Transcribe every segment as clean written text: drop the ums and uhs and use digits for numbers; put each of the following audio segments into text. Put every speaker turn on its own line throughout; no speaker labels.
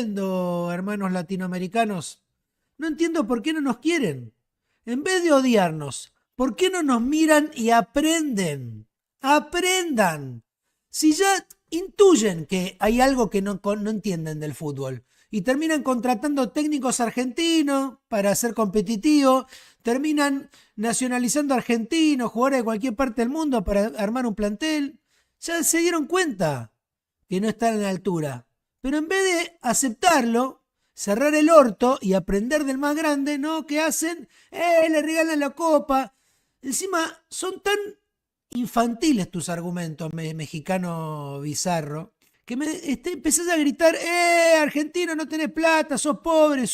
entiendo, hermanos latinoamericanos. No entiendo por qué no nos quieren. En vez de odiarnos, ¿por qué no nos miran y aprenden? ¡Aprendan! Si ya intuyen que hay algo que no entienden del fútbol y terminan contratando técnicos argentinos para ser competitivos, terminan nacionalizando argentinos, jugadores de cualquier parte del mundo para armar un plantel, ya se dieron cuenta que no están a la altura. Pero en vez de aceptarlo, cerrar el orto y aprender del más grande, ¿no? ¿Qué hacen? Le regalan la copa. Encima, son tan infantiles tus argumentos, mexicano bizarro, que empezás a gritar, argentino, no tenés plata, sos pobre,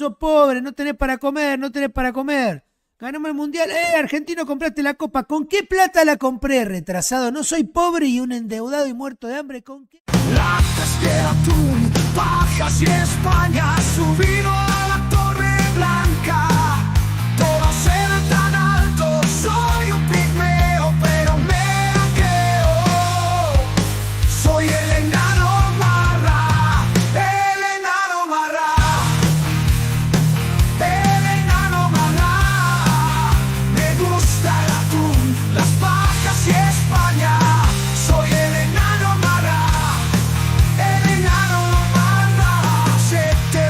no tenés para comer, no tenés para comer. Ganamos el mundial, argentino, compraste la copa. ¿Con qué plata la compré, retrasado? No soy pobre y un endeudado y muerto de hambre. ¿Con qué?
Latas de atún, pajas y España, subido a la Torre Blanca. Todo se ve tan alto, soy un pigmeo, pero me hackeo. Soy el enano marra, el enano marra, el enano marra. Me gusta el atún, las pajas y España. Soy el enano marra, el enano marra. Se te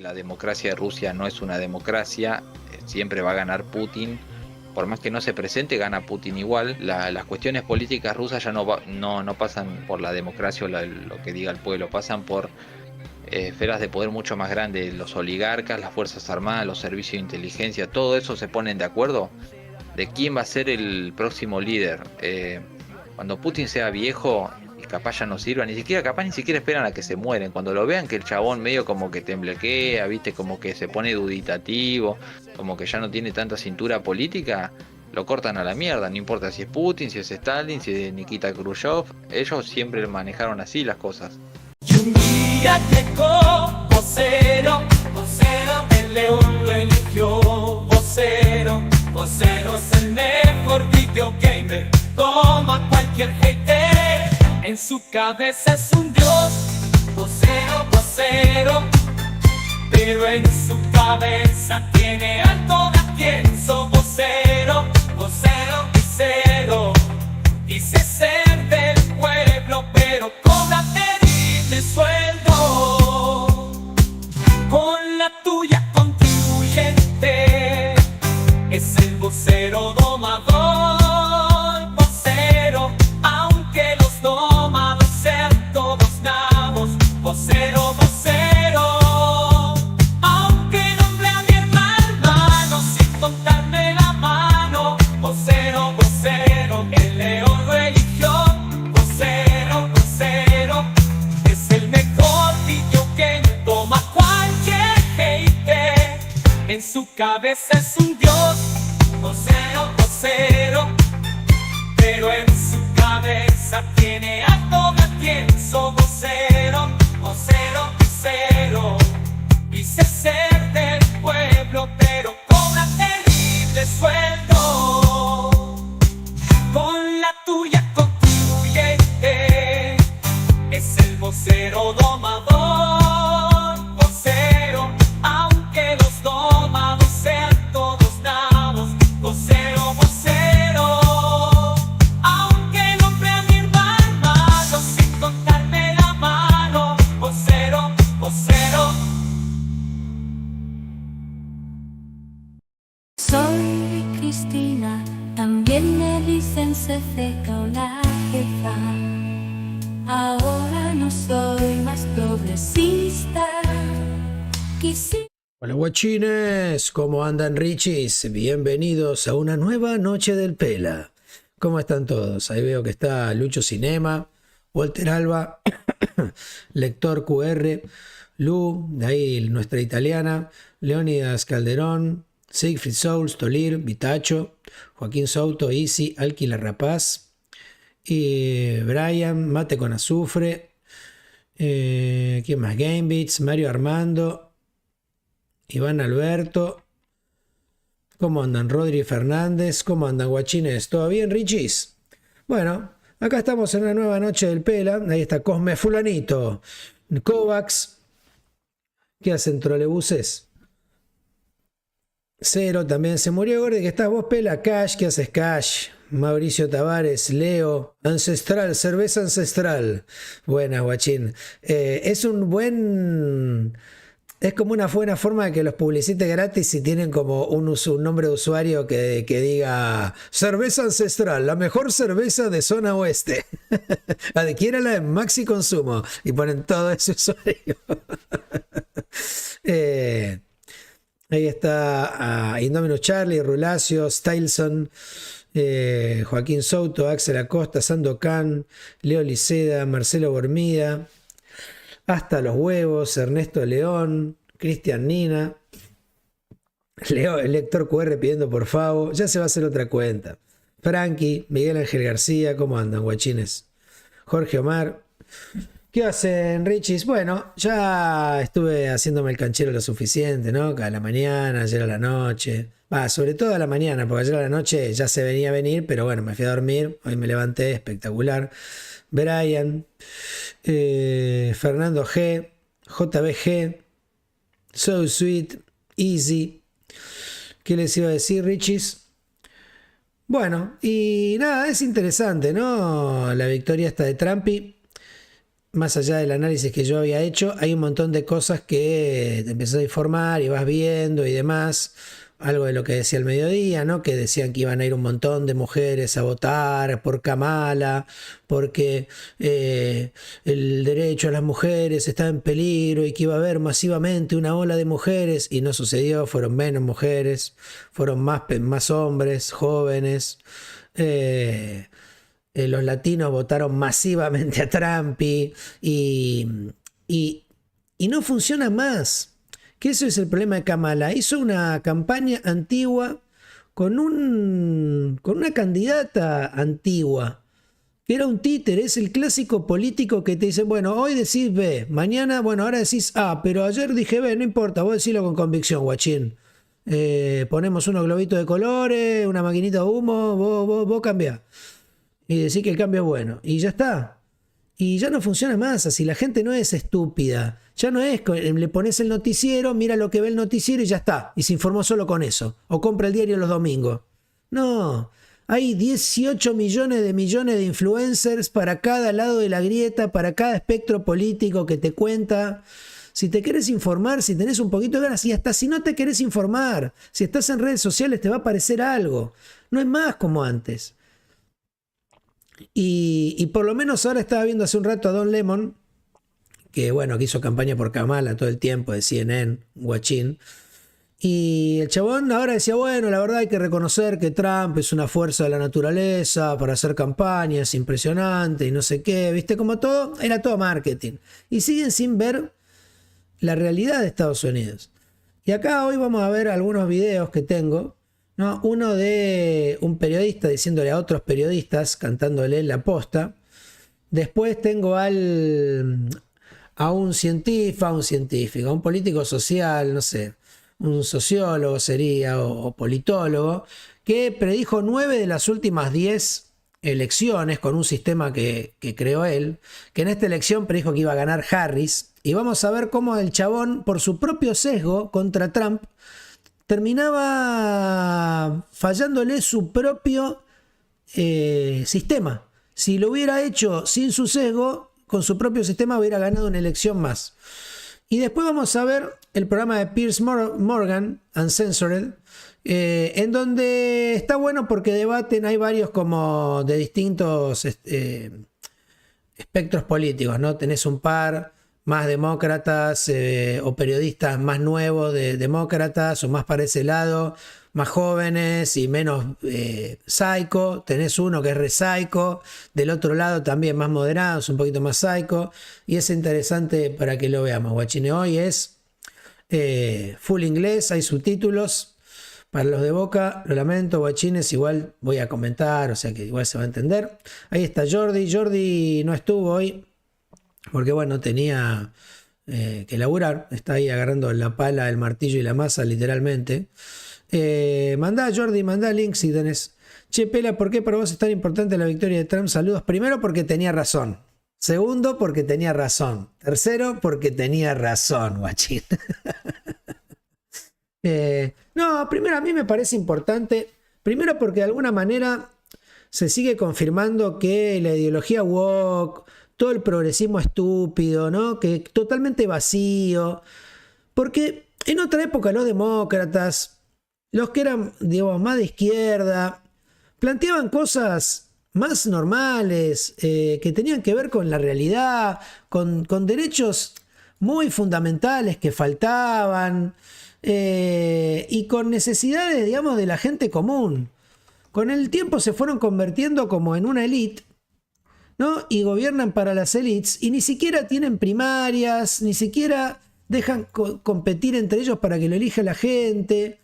la democracia de Rusia no es una democracia, siempre va a ganar Putin. Por más que no se presente, gana Putin igual. Las cuestiones políticas rusas ya no pasan por la democracia o lo que diga el pueblo, pasan por esferas de poder mucho más grandes. Los oligarcas, las fuerzas armadas, los servicios de inteligencia, todo eso se ponen de acuerdo de quién va a ser el próximo líder. Cuando Putin sea viejo y capaz ya no sirva, ni siquiera esperan a que se mueren. Cuando lo vean que el chabón medio como que temblequea, viste, como que se pone duditativo, como que ya no tiene tanta cintura política, lo cortan a la mierda. No importa si es Putin, si es Stalin, si es Nikita Khrushchev, ellos siempre manejaron así las cosas.
Y un día llegó vocero, el león lo eligió, vocero es el mejor videogamer, toma cualquier hater, en su cabeza es un dios, vocero, pero en su cabeza tiene alto de pienso, vocero y cero, dice ser del pueblo, pero cobra terrible sueldo, con la tuya contribuyente, es el vocero domador, vocero, aunque los domados sean todos nabos, vocero, aunque nombre a mi hermano sin contarme la mano, vocero, el león lo eligió, vocero, es el mejor videogamer, toma cualquier hater, en su cabeza es un dios, vocero, pero en su cabeza tiene alto de pienso, vocero, dice ser del pueblo, pero cobra terrible sueldo, con la tuya contribuyente, es el vocero domador, vocero, aunque los domados sean todos nabos, vocero, aunque nombre a mi hermano sin contarme la mano, vocero.
Soy Cristina, también me dicen Ceca o la jefa. Ahora no soy más progresista.
Hola guachines, ¿cómo andan Richis? Bienvenidos a una nueva noche del Pela. ¿Cómo están todos? Ahí veo que está Lucho Cinema, Walter Alba, Lector QR, Lu, de ahí nuestra italiana, Leónidas Calderón, Siegfried Souls, Tolir, Vitacho, Joaquín Souto, Easy, Alquila Rapaz, y Brian, Mate con Azufre, ¿quién más? Gamebits, Mario Armando, Iván Alberto. ¿Cómo andan Rodri Fernández? ¿Cómo andan guachines? ¿Todo bien, Richis? Bueno, acá estamos en una nueva noche del Pela. Ahí está Cosme Fulanito, Kovacs. ¿Qué hacen trolebuses? Cero también se murió. Gordi, que estás vos, Pela. Cash, ¿qué haces, Cash? Mauricio Tavares, Leo, Ancestral, cerveza ancestral. Buena, guachín. Es un buen... Es como una buena forma de que los publicites gratis si tienen como un nombre de usuario que diga cerveza ancestral, la mejor cerveza de zona oeste. Adquiérala en Maxi Consumo y ponen todo ese usuario. Ahí está Indominus Charlie, Rulacio, Stylson, Joaquín Souto, Axel Acosta, Sandokan, Leo Liceda, Marcelo Bormida, Hasta los Huevos, Ernesto León, Cristian Nina, Leo, el lector QR pidiendo por favor, ya se va a hacer otra cuenta. Frankie, Miguel Ángel García, ¿cómo andan, guachines? Jorge Omar. ¿Qué hacen, Richis? Bueno, ya estuve haciéndome el canchero lo suficiente, ¿no? A la mañana, ayer a la noche. Sobre todo a la mañana, porque ayer a la noche ya se venía a venir, pero bueno, me fui a dormir. Hoy me levanté, espectacular. Brian, Fernando G, JBG, So Sweet, Easy. ¿Qué les iba a decir, Richis? Bueno, y nada, es interesante, ¿no? La victoria esta de Trumpy. más allá del análisis que yo había hecho, hay un montón de cosas que te empezás a informar y vas viendo y demás. Algo de lo que decía el mediodía, ¿no? Que decían que iban a ir un montón de mujeres a votar por Kamala, porque el derecho a las mujeres está en peligro y que iba a haber masivamente una ola de mujeres, y no sucedió, fueron menos mujeres, fueron más hombres, jóvenes. Los latinos votaron masivamente a Trump y, y no funciona más. Que eso es el problema de Kamala. Hizo una campaña antigua con una candidata antigua, que era un títere. Es el clásico político que te dicen, bueno, hoy decís B, mañana, bueno, ahora decís A, pero ayer dije B, no importa, vos decilo con convicción, guachín. Ponemos unos globitos de colores, una maquinita de humo, vos cambiá. Y decís que el cambio es bueno. Y ya está. Y ya no funciona más así. La gente no es estúpida. Ya no es, le pones el noticiero, mira lo que ve el noticiero y ya está. Y se informó solo con eso. O compra el diario los domingos. No. Hay 18 millones de influencers para cada lado de la grieta, para cada espectro político que te cuenta. Si te querés informar, si tenés un poquito de ganas, y hasta si no te querés informar, si estás en redes sociales te va a aparecer algo. No es más como antes. Y por lo menos ahora estaba viendo hace un rato a Don Lemon, que bueno, que hizo campaña por Kamala todo el tiempo, de CNN, guachín. Y el chabón ahora decía, bueno, la verdad hay que reconocer que Trump es una fuerza de la naturaleza para hacer campañas, impresionante y no sé qué, viste, como todo, era todo marketing. Y siguen sin ver la realidad de Estados Unidos. Y acá hoy vamos a ver algunos videos que tengo, ¿no? Uno de un periodista diciéndole a otros periodistas, cantándole la posta. Después tengo a un científico, a un político social, no sé, un sociólogo sería, o politólogo, que predijo 9 de las últimas 10 elecciones con un sistema que creó él, que en esta elección predijo que iba a ganar Harris. Y vamos a ver cómo el chabón, por su propio sesgo contra Trump, terminaba fallándole su propio sistema. Si lo hubiera hecho sin su sesgo, con su propio sistema hubiera ganado una elección más. Y después vamos a ver el programa de Piers Morgan, Uncensored, en donde está bueno porque debaten, hay varios como de distintos espectros políticos, ¿no? Tenés un par más demócratas o periodistas más nuevos de demócratas o más para ese lado, más jóvenes y menos psycho. Tenés uno que es re psycho, del otro lado también más moderados, un poquito más psycho, y es interesante para que lo veamos. Guachine, hoy es full inglés, hay subtítulos. Para los de Boca, lo lamento, guachines, igual voy a comentar, o sea que igual se va a entender. Ahí está Jordi no estuvo hoy, porque bueno, tenía que laburar, está ahí agarrando la pala, el martillo y la masa literalmente. Mandá Jordi, mandá link si tenés. Che, Pela, ¿por qué para vos es tan importante la victoria de Trump? Saludos. Primero, porque tenía razón. Segundo, porque tenía razón. Tercero, porque tenía razón, guachín. No, primero a mí me parece importante. Primero porque de alguna manera se sigue confirmando que la ideología woke, todo el progresismo estúpido, ¿no? Que totalmente vacío. Porque en otra época los demócratas, los que eran, digamos, más de izquierda, planteaban cosas más normales, que tenían que ver con la realidad, con derechos muy fundamentales que faltaban, y con necesidades, digamos, de la gente común. Con el tiempo se fueron convirtiendo como en una élite, ¿no? Y gobiernan para las élites y ni siquiera tienen primarias, ni siquiera dejan competir entre ellos para que lo elija la gente.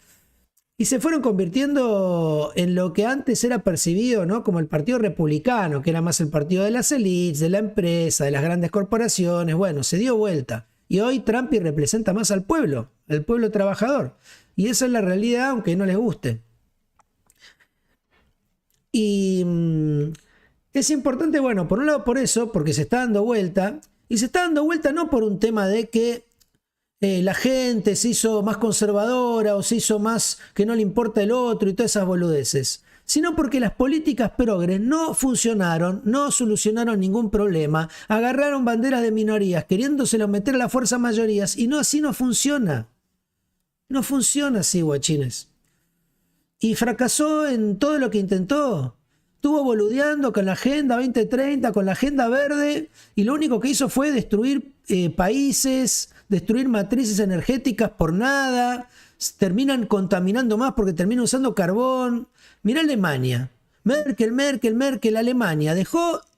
Y se fueron convirtiendo en lo que antes era percibido, ¿no? Como el Partido Republicano, que era más el partido de las élites, de la empresa, de las grandes corporaciones. Bueno, se dio vuelta. Y hoy Trump representa más al pueblo trabajador. Y esa es la realidad, aunque no les guste. Y es importante, bueno, por un lado por eso, porque se está dando vuelta. Y se está dando vuelta no por un tema de que la gente se hizo más conservadora o se hizo más que no le importa el otro y todas esas boludeces, sino porque las políticas progres no funcionaron, no solucionaron ningún problema, agarraron banderas de minorías queriéndoselo meter a las fuerzas mayorías y no, así no funciona. No funciona así, guachines. Y fracasó en todo lo que intentó. Estuvo boludeando con la Agenda 2030, con la Agenda Verde, y lo único que hizo fue destruir países, destruir matrices energéticas por nada. Terminan contaminando más porque terminan usando carbón. Mirá Alemania. Merkel, Alemania.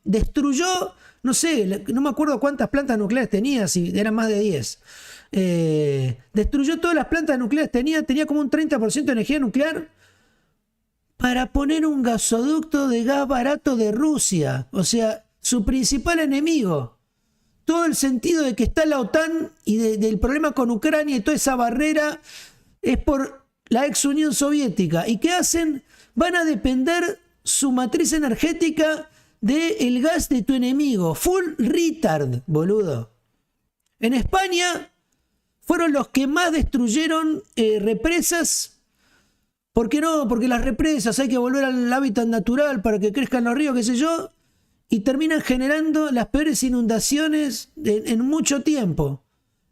Destruyó, no sé, no me acuerdo cuántas plantas nucleares tenía, si eran más de 10. Destruyó todas las plantas nucleares, tenía como un 30% de energía nuclear para poner un gasoducto de gas barato de Rusia. O sea, su principal enemigo. Todo el sentido de que está la OTAN y del problema con Ucrania y toda esa barrera es por la ex Unión Soviética. ¿Y qué hacen? Van a depender su matriz energética del gas de tu enemigo. Full retard, boludo. En España fueron los que más destruyeron represas. ¿Por qué no? Porque las represas hay que volver al hábitat natural para que crezcan los ríos, qué sé yo. Y terminan generando las peores inundaciones en mucho tiempo.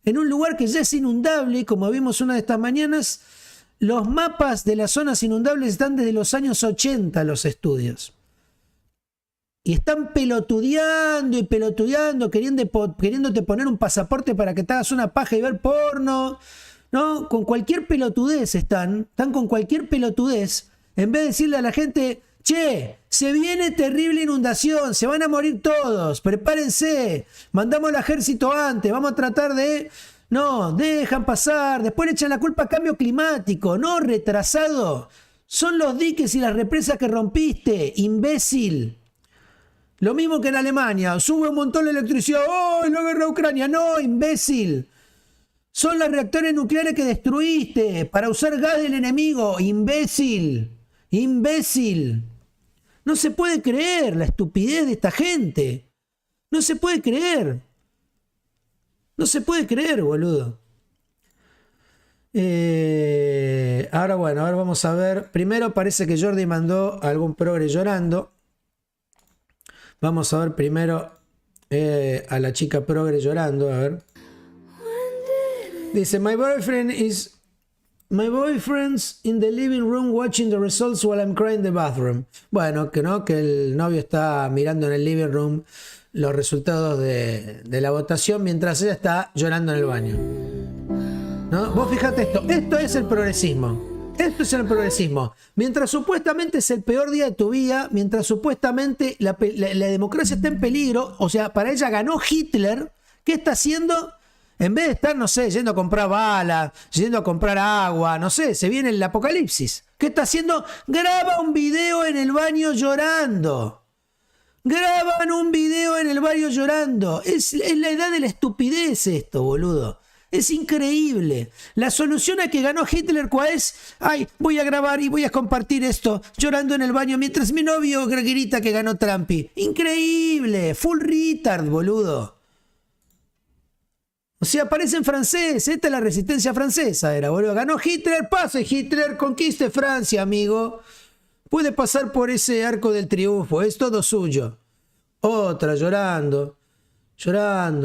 En un lugar que ya es inundable, como vimos una de estas mañanas, los mapas de las zonas inundables están desde los años 80, los estudios. Y están pelotudeando, queriéndote poner un pasaporte para que te hagas una paja y ver porno, ¿no? Con cualquier pelotudez están con cualquier pelotudez, en vez de decirle a la gente, che, se viene terrible inundación, se van a morir todos, prepárense, mandamos al ejército antes, vamos a tratar de... No, dejan pasar, después le echan la culpa a cambio climático, no, retrasado. Son los diques y las represas que rompiste, imbécil. Lo mismo que en Alemania, sube un montón la electricidad, ¡oh, la guerra de Ucrania! No, imbécil. Son los reactores nucleares que destruiste para usar gas del enemigo, imbécil. Imbécil. No se puede creer la estupidez de esta gente. No se puede creer. No se puede creer, boludo. Ahora bueno, ahora vamos a ver. Primero parece que Jordi mandó a algún progre llorando. Vamos a ver primero a la chica progre llorando. A ver. Dice, my boyfriend's in the living room watching the results while I'm crying in the bathroom. Bueno, que no, que el novio está mirando en el living room los resultados de la votación mientras ella está llorando en el baño. ¿No? Vos fijate esto es el progresismo. Esto es el progresismo. Mientras supuestamente es el peor día de tu vida, mientras supuestamente la democracia está en peligro, o sea, para ella ganó Hitler, ¿qué está haciendo? En vez de estar, no sé, yendo a comprar balas, yendo a comprar agua, no sé, se viene el apocalipsis. ¿Qué está haciendo? Graba un video en el baño llorando. Graban un video en el baño llorando. Es la edad de la estupidez esto, boludo. Es increíble. La solución a que ganó Hitler, ¿cuál es? Ay, voy a grabar y voy a compartir esto llorando en el baño mientras mi novio grita que ganó Trump. Increíble. Full retard, boludo. O sea, aparece en francés. Esta es la resistencia francesa, era, boludo. Ganó Hitler, pase Hitler, conquiste Francia, amigo. Puede pasar por ese arco del triunfo, es todo suyo. Otra llorando,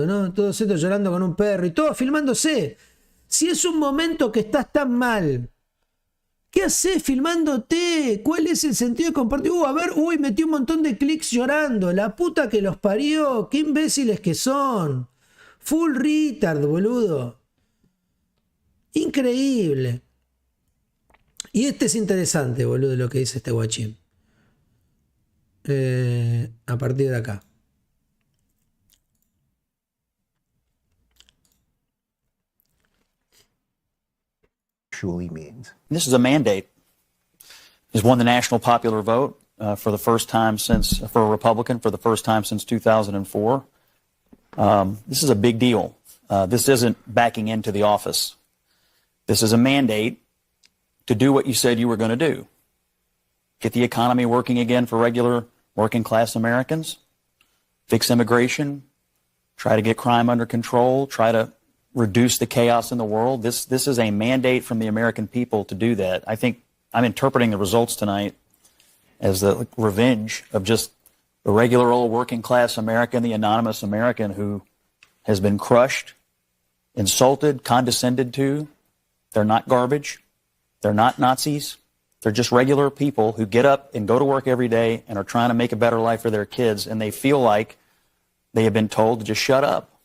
¿no? Todos estos llorando con un perro y todo filmándose. Si es un momento que estás tan mal, ¿qué haces filmándote? ¿Cuál es el sentido de compartir? A ver, metí un montón de clics llorando. La puta que los parió, qué imbéciles que son. Full retard, boludo. Increíble. Y este es interesante, boludo, lo que dice este guachín. A partir de acá.
Actually means.
This is a mandate. It's won the national popular vote for the first time since, for a Republican, for the first time since 2004. This is a big deal. This isn't backing into the office. This is a mandate to do what you said you were going to do. Get the economy working again for regular working class Americans, fix immigration, try to get crime under control, try to reduce the chaos in the world. This is a mandate from the American people to do that. I think I'm interpreting the results tonight as the revenge of just the regular old working class American, the anonymous American who has been crushed, insulted, condescended to. They're not garbage. They're not Nazis. They're just regular people who get up and go to work every day and are trying to make a better life for their kids, and they feel like they have been told to just shut up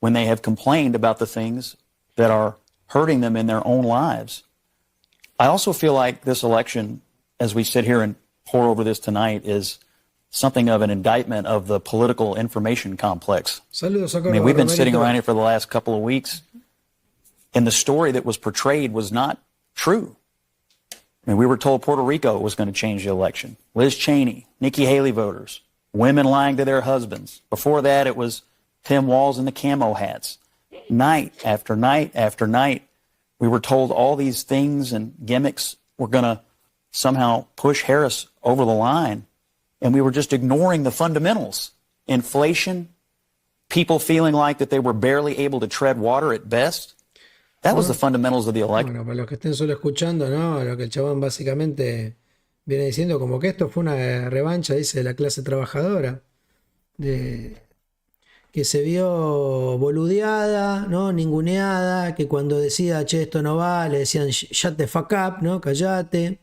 when they have complained about the things that are hurting them in their own lives. I also feel like this election, as we sit here and pour over this tonight, is something of an indictment of the political information complex.
Saludos a
I mean, we've been sitting
Romerito.
around here for the last couple of weeks, and the story that was portrayed was not true. I mean, we were told Puerto Rico was going to change the election. Liz Cheney, Nikki Haley voters, women lying to their husbands. Before that, it was Tim Walz and the camo hats. Night after night after night, we were told all these things and gimmicks were going to somehow push Harris over the line, and we were just ignoring the fundamentals. Inflation, people feeling like that they were barely able to tread water at best. That was the fundamentals of the election.
Bueno, para los que estén solo escuchando, ¿no? Lo que el chabón básicamente viene diciendo, como que esto fue una revancha, dice, de la clase trabajadora, que se vio boludeada, ¿no? Ninguneada, que cuando decía, che, esto no va, le decían, shut the fuck up, ¿no? Callate.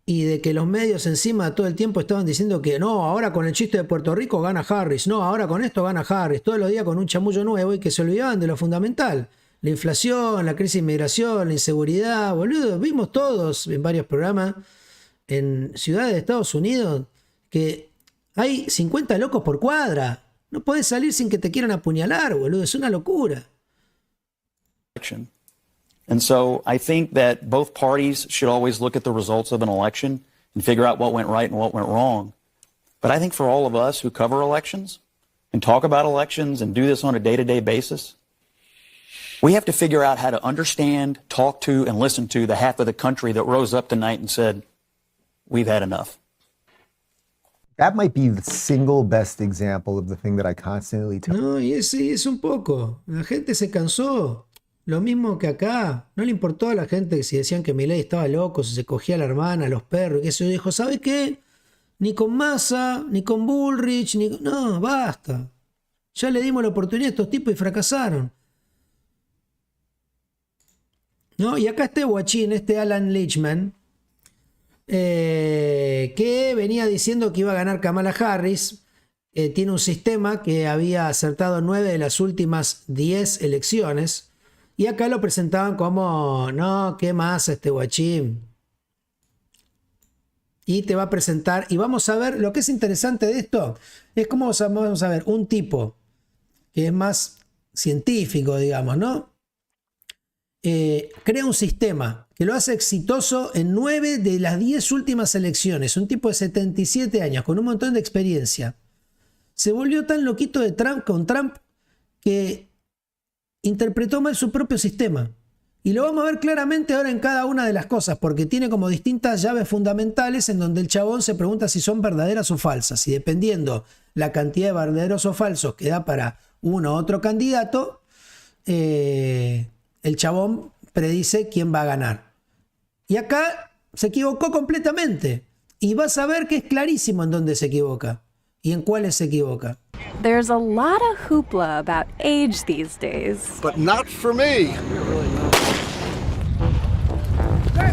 Y de que los medios encima todo el tiempo estaban diciendo que no, ahora con el chiste de Puerto Rico gana Harris, no, ahora con esto gana Harris, todos los días con un chamullo nuevo, y que se olvidaban de lo fundamental, la inflación, la crisis de inmigración, la inseguridad, boludo, vimos todos en varios programas en ciudades de Estados Unidos que hay 50 locos por cuadra, no podés salir sin que te quieran apuñalar, boludo, es una locura.
And so I think that both parties should always look at the results of an election and figure out what went right and what went wrong. But I think for all of us who cover elections and talk about elections and do this on a day-to-day basis, we have to figure out how to understand, talk to, and listen to the half of the country that rose up tonight and said, we've had enough.
That might be the single best example of the thing that I constantly tell.
No, y es un poco, la gente se cansó. Lo mismo que acá, no le importó a la gente que si decían que Milei estaba loco, si se cogía a la hermana, a los perros, y que eso dijo, ¿sabe qué? Ni con Massa, ni con Bullrich, no, basta. Ya le dimos la oportunidad a estos tipos y fracasaron. ¿No? Y acá este guachín, este Alan Lichtman, que venía diciendo que iba a ganar Kamala Harris, tiene un sistema que había acertado 9 de las últimas 10 elecciones. Y acá lo presentaban como, no, ¿qué más este guachín? Y te va a presentar, y vamos a ver, lo que es interesante de esto, es como vamos a ver un tipo que es más científico, digamos, ¿no? Crea un sistema que lo hace exitoso en 9 de las 10 últimas elecciones. Un tipo de 77 años, con un montón de experiencia. Se volvió tan loquito de Trump con Trump que interpretó mal su propio sistema. Y lo vamos a ver claramente ahora en cada una de las cosas, porque tiene como distintas llaves fundamentales en donde el chabón se pregunta si son verdaderas o falsas. Y dependiendo la cantidad de verdaderos o falsos que da para uno u otro candidato, el chabón predice quién va a ganar. Y acá se equivocó completamente. Y vas a ver que es clarísimo en dónde se equivoca y en cuáles se equivoca.
There's a lot of hoopla about age these days.
But not for me.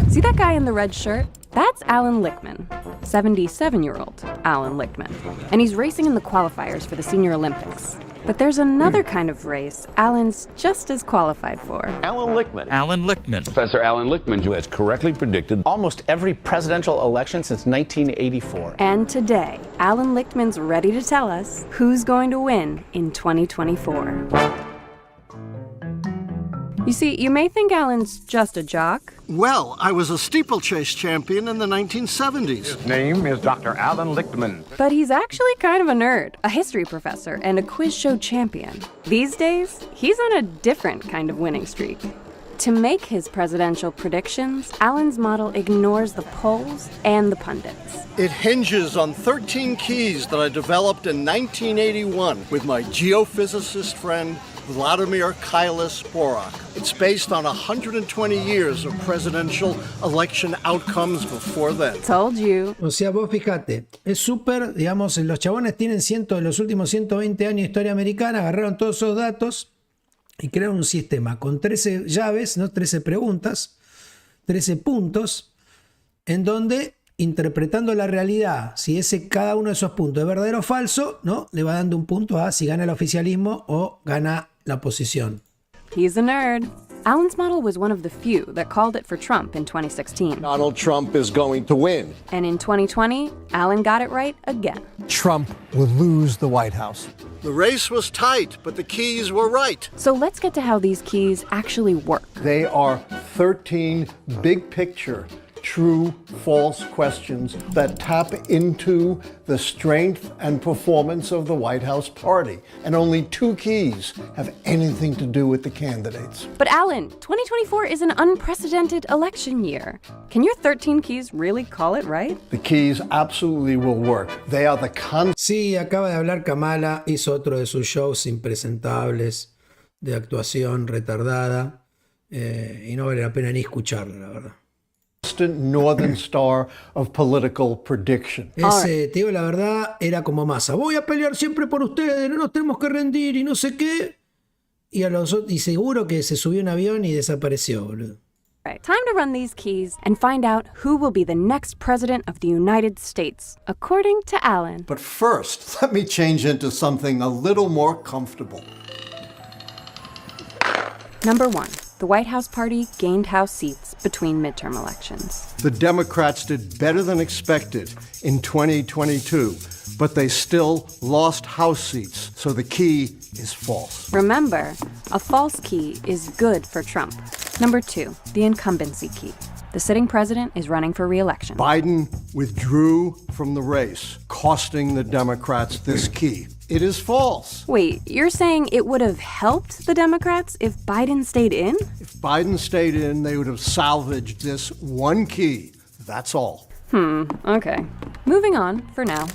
See that guy in the red shirt? That's Alan Lichtman, 77-year-old Alan Lichtman. And he's racing in the qualifiers for the Senior Olympics. But there's another kind of race Alan's just as qualified for.
Alan Lichtman.
Alan Lichtman.
Professor Alan Lichtman, who has correctly predicted almost every presidential election since 1984.
And today, Alan Lichtman's ready to tell us who's going to win in 2024. You see, you may think Alan's just a jock.
Well, I was a steeplechase champion in the 1970s.
His name is Dr. Alan Lichtman.
But he's actually kind of a nerd, a history professor, and a quiz show champion. These days, he's on a different kind of winning streak. To make his presidential predictions, Alan's model ignores the polls and the pundits.
It hinges on 13 keys that I developed in 1981 with my geophysicist friend,
Vladimir Kailas-Borak. It's based on 120 years of presidential election outcomes before then.
Told you.
O sea, vos fijate, es súper, digamos, los chabones tienen los últimos 120 años de historia americana, agarraron todos esos datos y crearon un sistema con 13 llaves, ¿no? 13 preguntas, 13 puntos, en donde, interpretando la realidad, si cada uno de esos puntos es verdadero o falso, ¿no? Le va dando un punto a si gana el oficialismo o gana la oposición.
He's a nerd. Alan's model was one of the few that called it for Trump in 2016.
Donald Trump is going to win.
And in 2020, Alan got it right again.
Trump will lose the White House.
The race was tight, but the keys were right.
So let's get to how these keys actually work.
They are 13 big picture, true, false questions that tap into the strength and performance of the White House party. And only 2 keys have anything to do with the candidates.
But Alan, 2024 is an unprecedented election year. Can your 13 keys really call it right?
The keys absolutely will work. They are the
Sí, acaba de hablar Kamala, hizo otro de sus shows impresentables, de actuación retardada, y no vale la pena ni escucharla, la verdad.
Northern Star of political prediction.
Ese, te digo la verdad, era como Massa. Voy a pelear siempre por ustedes, no nos tenemos que rendir y no sé qué. Y seguro que se subió un avión y desapareció, boludo.
Right. Time to run these keys and find out who will be the next president of the United States, according to Alan.
But first, let me change into something a little more comfortable.
Number 1. The White House party gained House seats between midterm elections.
The Democrats did better than expected in 2022, but they still lost House seats, so the key is false.
Remember, a false key is good for Trump. Number 2, the incumbency key. The sitting president is running for re-election.
Biden withdrew from the race, costing the Democrats this key. It is false.
Wait, you're saying it would have helped the Democrats if Biden stayed in?
If Biden stayed in, they would have salvaged this one key. That's all.
Okay. Moving on for now.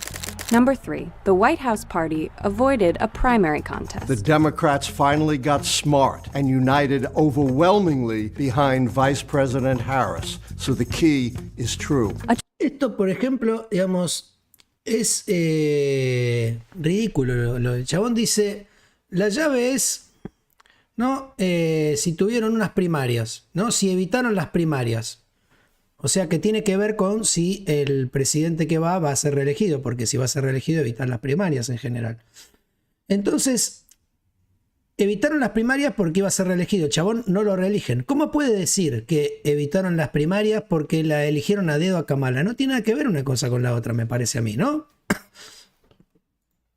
Number 3, the White House party avoided a primary contest.
The Democrats finally got smart and united overwhelmingly behind Vice President Harris. So the key is true.
Esto, por ejemplo, digamos, es ridículo. El chabón dice, la llave es, ¿no? Si tuvieron unas primarias, ¿no? Si evitaron las primarias. O sea que tiene que ver con si el presidente que va a ser reelegido, porque si va a ser reelegido, evitar las primarias en general. Entonces, evitaron las primarias porque iba a ser reelegido. Chabón, no lo reeligen. ¿Cómo puede decir que evitaron las primarias porque la eligieron a dedo a Kamala? No tiene nada que ver una cosa con la otra, me parece a mí, ¿no?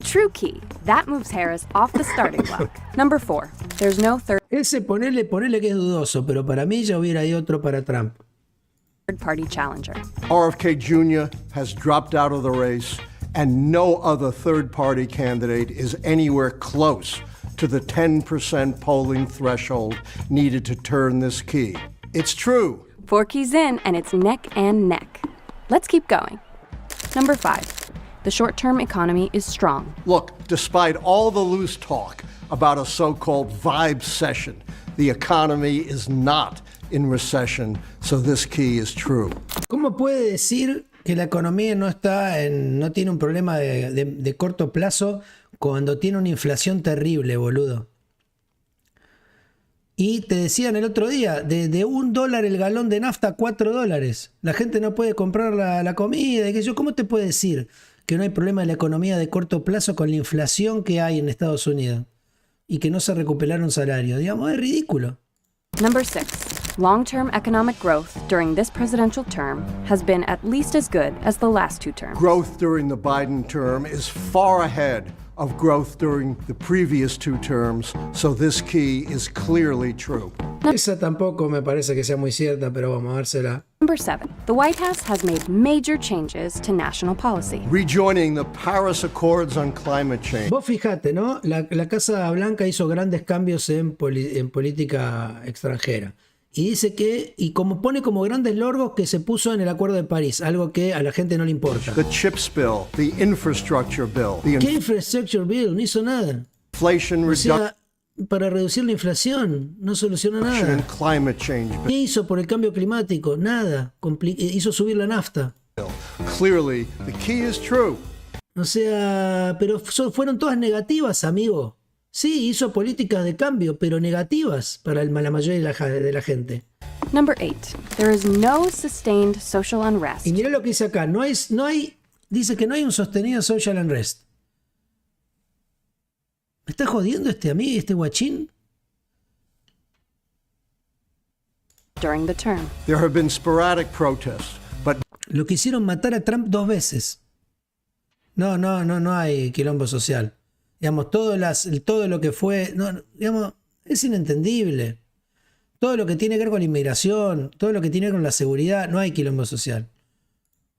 True key. That moves Harris off the starting block. Number 4, there's no third
Ese ponele que es dudoso, pero para mí ya hubiera ido otro para Trump.
party challenger.
RFK Jr. has dropped out of the race, and no other third-party candidate is anywhere close to the 10% polling threshold needed to turn this key. It's true.
4 keys in, and it's neck and neck. Let's keep going. Number 5, the short-term economy is strong.
Look, despite all the loose talk about a so-called vibe session, the economy is not in recession, so this key is true.
¿Cómo puede decir que la economía no tiene un problema de corto plazo cuando tiene una inflación terrible, boludo? Y te decían el otro día, de $1 el galón de nafta a $4. La gente no puede comprar la comida. ¿Cómo te puede decir que no hay problema de la economía de corto plazo con la inflación que hay en Estados Unidos? Y que no se recuperaron salarios. Digamos, es ridículo.
Number 6, long-term economic growth during this presidential term has been at least as good as the last 2 terms.
Growth during the Biden term is far ahead of growth during the previous 2 terms, so this key is clearly true.
Esa tampoco me parece que sea muy cierta, pero vamos a dársela.
Number 7, the White House has made major changes to national policy.
Rejoining the Paris Accords on climate change.
Vos fijate, ¿no? La Casa Blanca hizo grandes cambios en política extranjera. Y dice que, y como pone como grandes logros que se puso en el Acuerdo de París, algo que a la gente no le importa.
The CHIPS bill, the infrastructure bill.
¿Qué infrastructure bill? No hizo nada.
Inflation
O sea, para reducir la inflación, no solucionó nada.
And climate change.
¿Qué hizo por el cambio climático? Nada. Hizo subir la nafta.
Clearly, the key is true.
O sea, pero fueron todas negativas, amigo. Sí, hizo políticas de cambio, pero negativas para la mayoría de la gente.
Number 8. There is no sustained social unrest.
Y mirá lo que dice acá. Dice que no hay un sostenido social unrest. ¿Me está jodiendo este amigo, este guachín?
During the term.
There have been sporadic protests, but
Lo quisieron matar a Trump 2 veces. No hay quilombo social. Digamos, todo lo que fue, digamos, es inentendible. Todo lo que tiene que ver con la inmigración, todo lo que tiene que ver con la seguridad, no hay quilombo social.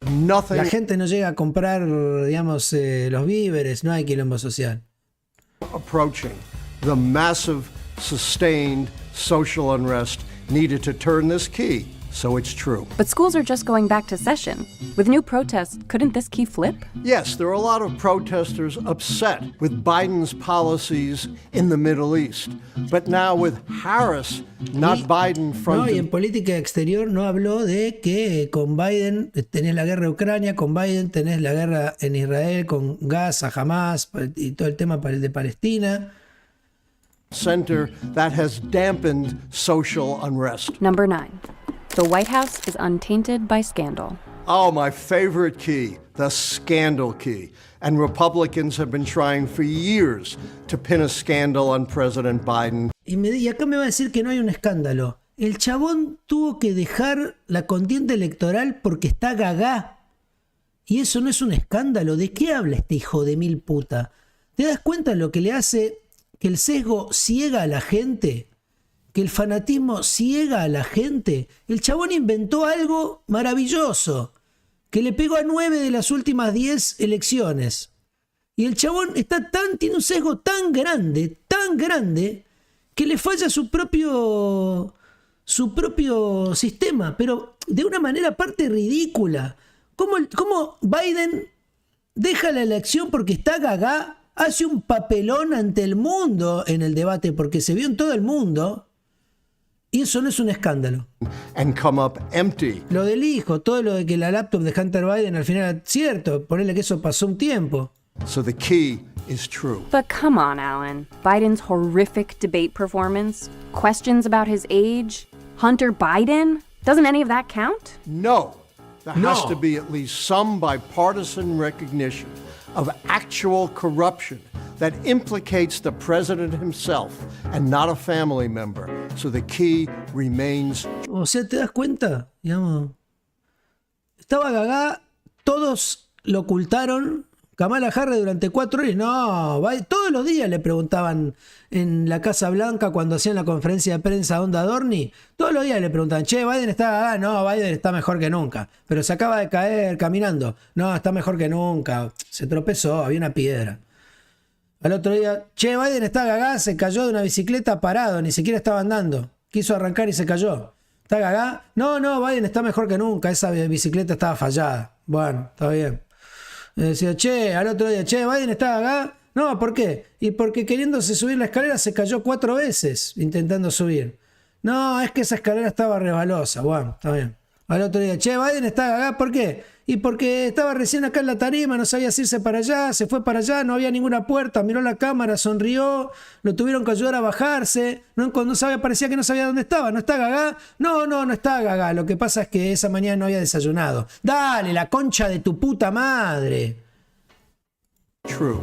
nothing
La gente no llega a comprar, digamos, los víveres, no hay quilombo social.
approaching the massive, sustained social unrest needed to turn this key. So it's true.
But schools are just going back to session. With new protests, couldn't this key flip?
Yes, there are a lot of protesters upset with Biden's policies in the Middle East. But now with Harris, not Biden,
No, y en
fronting.
política exterior no habló de que con Biden tenés la guerra en Ucrania, con Biden tenés la guerra en Israel, con Gaza, Hamas y todo el tema de Palestina.
Center that has dampened social unrest.
Number 9. The White House is untainted by scandal.
Oh, my favorite key, the scandal key. And Republicans have been trying for years to pin a scandal on President Biden.
Y acá me va a decir que no hay un escándalo. El chabón tuvo que dejar la contienda electoral porque está gagá. Y eso no es un escándalo. ¿De qué habla este hijo de mil puta? ¿Te das cuenta lo que le hace que el sesgo ciega a la gente? Que el fanatismo ciega a la gente. El chabón inventó algo maravilloso, que le pegó a 9 de las últimas 10 elecciones. Y el chabón tiene un sesgo tan grande, que le falla su propio sistema, pero de una manera aparte ridícula. ¿Cómo Biden deja la elección porque está gagá? Hace un papelón ante el mundo en el debate porque se vio en todo el mundo. Y eso no es un escándalo.
And come up empty.
Lo del hijo, todo lo de que la laptop de Hunter Biden al final es cierto. Ponerle que eso pasó un tiempo.
So the key is true.
But come on, Alan. Biden's horrific debate performance, questions about his age, Hunter Biden? Doesn't any of that count?
No. There has
No.
to be at least some bipartisan recognition of actual corruption that implicates the president himself and not a family member. So the key remains.
O sea, ¿te das cuenta? Digamos, estaba gagá, todos lo ocultaron. Kamala Harris durante 4 horas, no, todos los días le preguntaban en la Casa Blanca cuando hacían la conferencia de prensa a Onda Dorni, todos los días le preguntaban, che, Biden está gagá, no, Biden está mejor que nunca, pero se acaba de caer caminando, no, está mejor que nunca, se tropezó, había una piedra. Al otro día, che, Biden está gagá, se cayó de una bicicleta parado, ni siquiera estaba andando, quiso arrancar y se cayó. ¿Está gagá? No, Biden está mejor que nunca, esa bicicleta estaba fallada. Bueno, está bien. Decía, al otro día, Biden está acá. No, ¿por qué? Y porque queriéndose subir la escalera se cayó 4 veces intentando subir. No, es que esa escalera estaba resbalosa. Bueno, está bien. Al otro día, Biden está acá. ¿Por qué? Y porque estaba recién acá en la tarima, no sabía si irse para allá, se fue para allá, no había ninguna puerta, miró la cámara, sonrió, lo tuvieron que ayudar a bajarse, no sabía, parecía que no sabía dónde estaba, ¿no está gagá? No está gagá, lo que pasa es que esa mañana no había desayunado. Dale, la concha de tu puta madre.
True.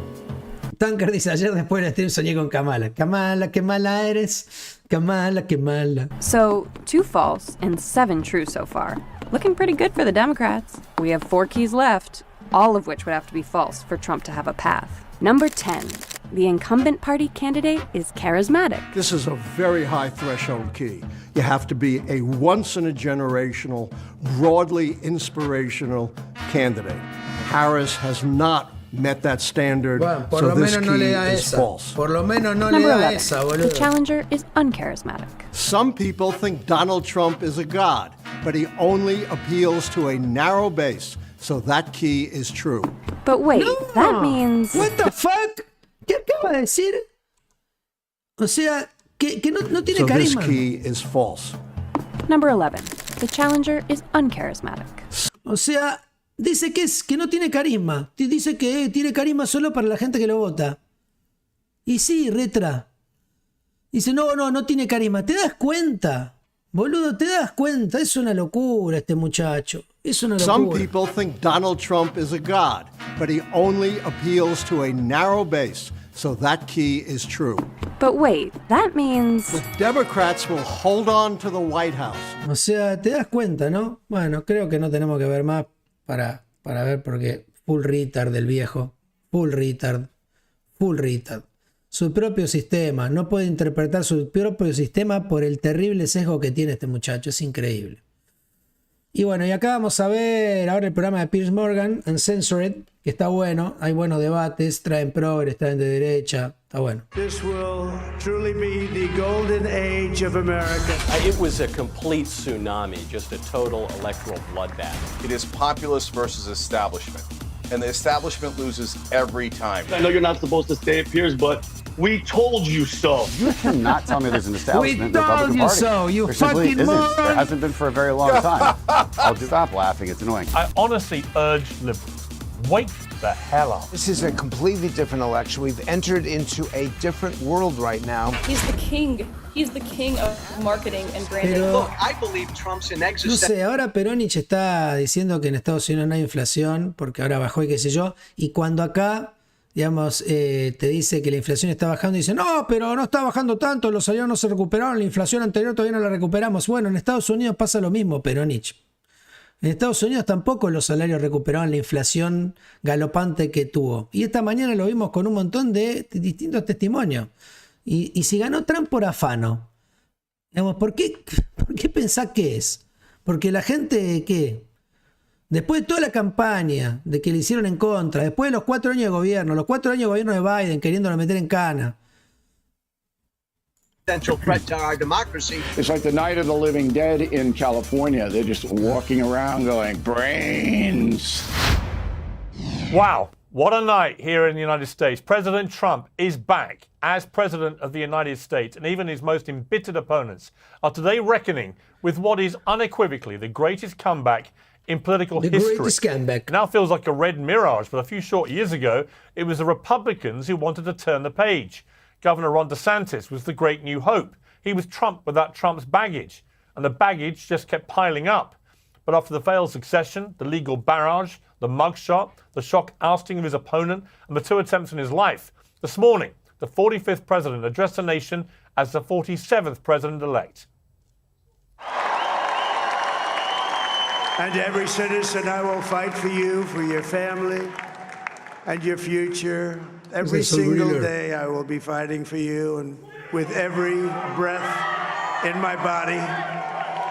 Tanker dice, ayer después del stream soñé con Kamala. Kamala, qué mala eres. Kamala, qué mala.
So, 2 false and 7 true so far. Looking pretty good for the Democrats. We have 4 keys left, all of which would have to be false for Trump to have a path. Number 10. The incumbent party candidate is charismatic.
This is a very high threshold key. You have to be a once-in-a-generational, broadly inspirational candidate. Harris has not met that standard,
Bueno, por
so
lo
this
menos no le
key
da
is
esa.
false.
Por lo menos no le
Number
da
11.
esa,
The
boludo.
challenger is uncharismatic.
Some people think Donald Trump is a god, but he only appeals to a narrow base, so that key is true.
But wait, that means...
What the fuck? ¿Qué acaba de decir? O sea, que no tiene
So this
carisma.
key is false.
Number 11. The challenger is uncharismatic.
O sea, dice que no tiene carisma. Dice que tiene carisma solo para la gente que lo vota. Y sí, retra. Dice, no tiene carisma. ¿Te das cuenta? Boludo, ¿te das cuenta? Es una locura este muchacho. Es una
Some
locura.
people think Donald Trump is a god, but he only appeals to a narrow base. So that key is true.
But wait, that means...
The Democrats will hold on to the White House.
O sea, ¿te das cuenta, no? Bueno, creo que no tenemos que ver más para ver porque full retard del viejo. Full retard. Su propio sistema. No puede interpretar su propio sistema por el terrible sesgo que tiene este muchacho. Es increíble. Y bueno, y acá vamos a ver ahora el programa de Piers Morgan, Uncensored, que está bueno. Hay buenos debates, traen progres, traen de derecha. Está bueno.
This will truly be the golden age of America.
It was a complete tsunami, just a total electoral bloodbath.
It is populist versus establishment, and the establishment loses every time.
I know you're not supposed to stay at Piers, but we told you so.
You cannot tell me there's an establishment in the Republican Party.
So, you
There simply
fucking
isn't.
moron.
There hasn't been for a very long time. I'll stop laughing. It's annoying.
I honestly urge liberals, wake the hell up.
This is a completely different election. We've entered into a different world right now.
He's the king. He's the king of marketing and branding.
Pero,
I believe Trump's an
no sé, ahora Peronich está diciendo que en Estados Unidos no hay inflación porque ahora bajó y qué sé yo. Y cuando acá, digamos, te dice que la inflación está bajando, dice, no, pero no está bajando tanto, los salarios no se recuperaron, la inflación anterior todavía no la recuperamos. Bueno, en Estados Unidos pasa lo mismo, Peronich. En Estados Unidos tampoco los salarios recuperaron la inflación galopante que tuvo. Y esta mañana lo vimos con un montón de distintos testimonios. Y si ganó Trump por afano, digamos, ¿por qué pensás que es? Porque la gente, ¿qué? Después de toda la campaña de que le hicieron en contra, después de los 4 años de gobierno, los 4 años de gobierno de Biden queriéndolo meter en cana.
Central threat to our democracy.
It's like the night of the living dead in California. They're just walking around going, brains.
Wow, what a night here in the United States. President Trump is back as President of the United States, and even his most embittered opponents are today reckoning with what is unequivocally the greatest comeback in political history.
Greatest comeback.
It now feels like a red mirage, but a few short years ago, it was the Republicans who wanted to turn the page. Governor Ron DeSantis was the great new hope. He was Trump without Trump's baggage, and the baggage just kept piling up. But after the failed succession, the legal barrage, the mugshot, the shock ousting of his opponent, and the 2 attempts on his life, this morning, the 45th president addressed the nation as the 47th president-elect.
And every citizen, I will fight for you, for your family, and your future. Every single day I will be fighting for you, and with every breath in my body,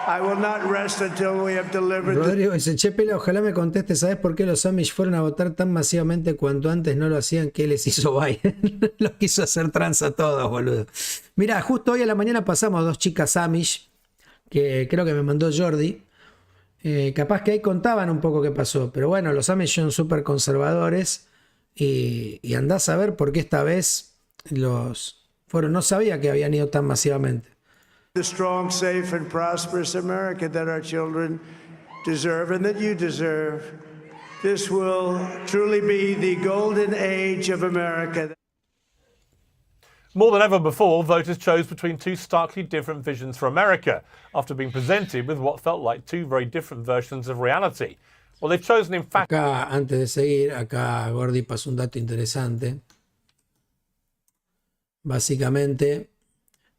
I will not rest until we have delivered.
Rodrigo dice, che, Pela, ojalá me conteste, ¿sabes por qué los Amish fueron a votar tan masivamente cuando antes no lo hacían? ¿Qué les hizo Biden? Los quiso hacer tranza a todos, boludo. Mirá, justo hoy a la mañana pasamos 2 chicas Amish, que creo que me mandó Jordi. Capaz que ahí contaban un poco qué pasó, pero bueno, los Amish son súper conservadores. Y andás a ver por qué esta vez no sabía que habían ido tan masivamente.
The strong, safe, and prosperous America that our children deserve and that you deserve. This will truly be the golden age of America.
More than ever before, voters chose between 2 starkly different visions for America after being presented with what felt like 2 very different versions of reality. Well, they've chosen, in fact...
Acá, antes de seguir, acá Gordy pasó un dato interesante. Básicamente,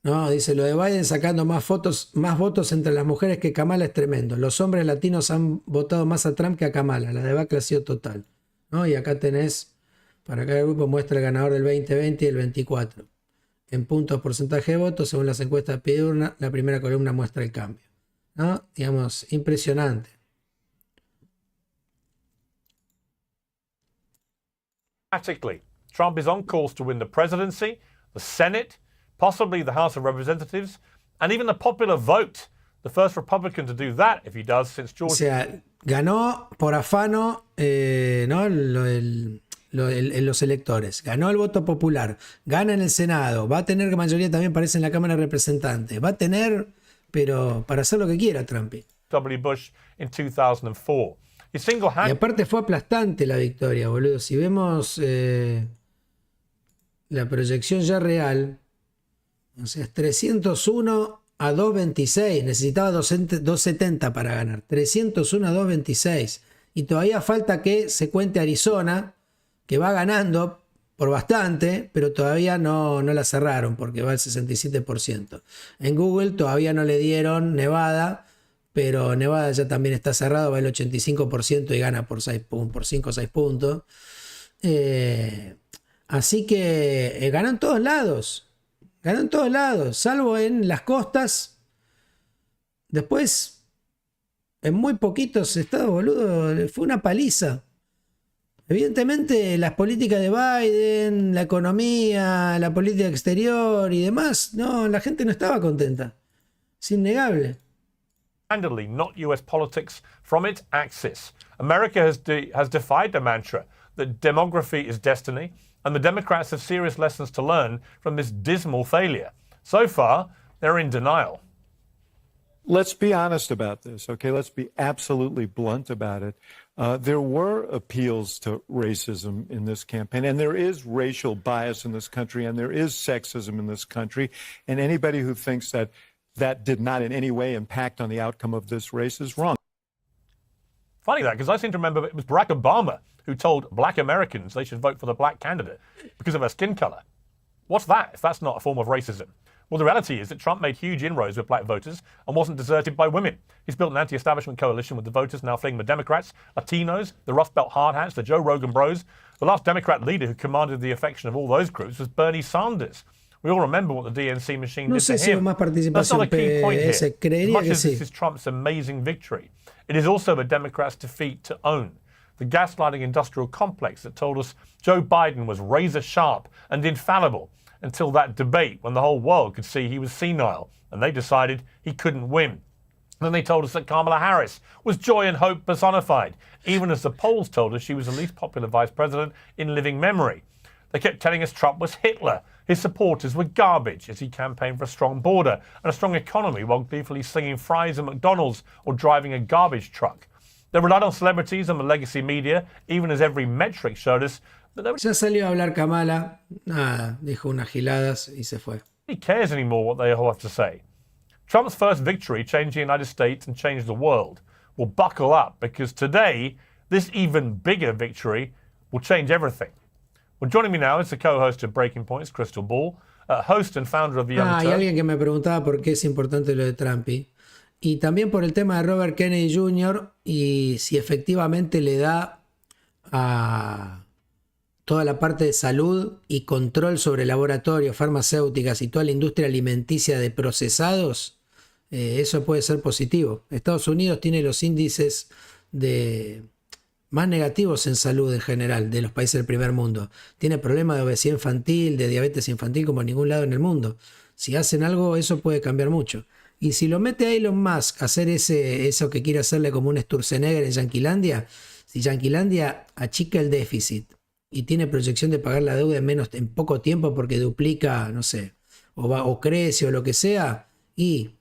no, dice, lo de Biden sacando más votos entre las mujeres que Kamala es tremendo. Los hombres latinos han votado más a Trump que a Kamala. La debacle ha sido total. ¿No? Y acá tenés, para cada grupo muestra el ganador del 2020 y el 24. En puntos porcentaje de votos, según las encuestas de Piedurna, la primera columna muestra el cambio. ¿No? Digamos, impresionante.
Trump is on course to win the presidency, the Senate, possibly the House of Representatives, and even the popular vote. The first Republican to do that, if he does, since George...
O sea, ganó por afano, ¿no? los electores, ganó el voto popular, gana en el Senado, va a tener mayoría también parece en la Cámara de Representantes, va a tener, pero para hacer lo que quiera Trump.
W. Bush in 2004. He single-handed.
Y aparte fue aplastante la victoria, boludo. Si vemos la proyección ya real, o sea, es 301 a 226. Necesitaba 270 para ganar. 301 a 226. Y todavía falta que se cuente Arizona, que va ganando por bastante, pero todavía no la cerraron porque va al 67%. En Google todavía no le dieron Nevada, pero Nevada ya también está cerrado, va al 85% y gana por 5 o 6 puntos. Así que ganó en todos lados. Ganó en todos lados, salvo en las costas. Después, en muy poquitos estados, boludo, fue una paliza. Evidentemente, las políticas de Biden, la economía, la política exterior y demás, no, la gente no estaba contenta. Es innegable.
Handedly not US politics from its axis. America has defied the mantra that demography is destiny, and the Democrats have serious lessons to learn from this dismal failure. So far, they're in denial.
Let's be honest about this, okay? Let's be absolutely blunt about it. There were appeals to racism in this campaign, and there is racial bias in this country, and there is sexism in this country, and anybody who thinks that did not in any way impact on the outcome of this race is wrong.
Funny that, because I seem to remember it was Barack Obama who told black Americans they should vote for the black candidate because of their skin color. What's that if that's not a form of racism? Well, the reality is that Trump made huge inroads with black voters and wasn't deserted by women. He's built an anti-establishment coalition with the voters now fleeing the Democrats, Latinos, the Rust Belt hard hats, the Joe Rogan bros. The last Democrat leader who commanded the affection of all those groups was Bernie Sanders. We all remember what the DNC machine did to him. That's not a key point here. As much as this is Trump's amazing victory, it is also the Democrats' defeat to own. The gaslighting industrial complex that told us Joe Biden was razor sharp and infallible until that debate when the whole world could see he was senile and they decided he couldn't win. Then they told us that Kamala Harris was joy and hope personified, even as the polls told us she was the least popular vice president in living memory. They kept telling us Trump was Hitler. His supporters were garbage as he campaigned for a strong border and a strong economy while gleefully slinging fries at McDonald's or driving a garbage truck. They relied on celebrities and the legacy media, even as every metric showed us that nobody
Ya salió a hablar Kamala, nada, dijo unas giladas y se fue.
cares anymore what they all have to say. Trump's first victory changed the United States and changed the world. Well, buckle up, because today, this even bigger victory will change everything. Well, joining me now is the co-host of Breaking Points, Crystal Ball, host and founder of the Young
Hay alguien que me preguntaba por qué es importante lo de Trump. Y también por el tema de Robert Kennedy Jr. y si efectivamente le da a toda la parte de salud y control sobre laboratorios, farmacéuticas y toda la industria alimenticia de procesados, eso puede ser positivo. Estados Unidos tiene los índices más negativos en salud en general de los países del primer mundo. Tiene problemas de obesidad infantil, de diabetes infantil como en ningún lado en el mundo. Si hacen algo, eso puede cambiar mucho. Y si lo mete a Elon Musk a hacer eso que quiere hacerle como un Sturzenegger en Yanquilandia, si Yanquilandia achica el déficit y tiene proyección de pagar la deuda en poco tiempo porque duplica, no sé, o crece o lo que sea, y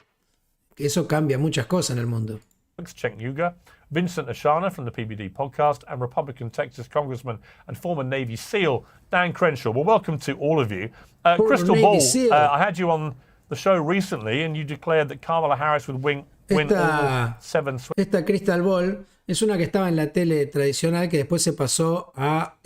eso cambia muchas cosas en el mundo.
Vincent Ashana from the PBD podcast, and Republican Texas Congressman and former Navy SEAL Dan Crenshaw. Well, welcome to all of you. Crystal Ball, I had you on the show recently and you declared that Kamala Harris would win all 7 swings.
Esta Crystal Ball es una que estaba en la tele tradicional que después se pasó a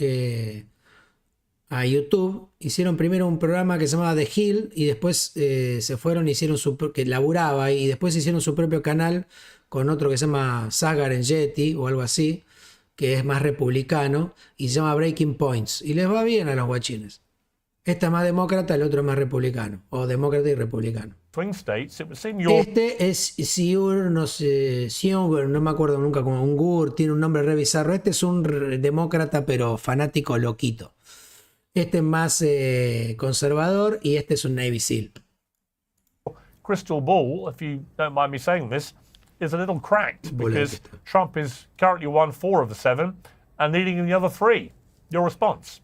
YouTube. Hicieron primero un programa que se llamaba The Hill y después se fueron y hicieron que laburaba, y después hicieron su propio canal con otro que se llama Sagar en Yeti o algo así, que es más republicano y se llama Breaking Points, y les va bien a los guachines. Esta es más demócrata, el otro es más republicano, o demócrata y republicano. Este es Siur, no sé, Siur, no me acuerdo nunca, como un Gur, tiene un nombre re bizarro. Este es un demócrata pero fanático loquito. Este es más conservador y este es un Navy SEAL.
Crystal Ball, if you don't mind me saying this, is a little cracked because Trump is currently won 4 of the 7 and leading in the other 3. Your response?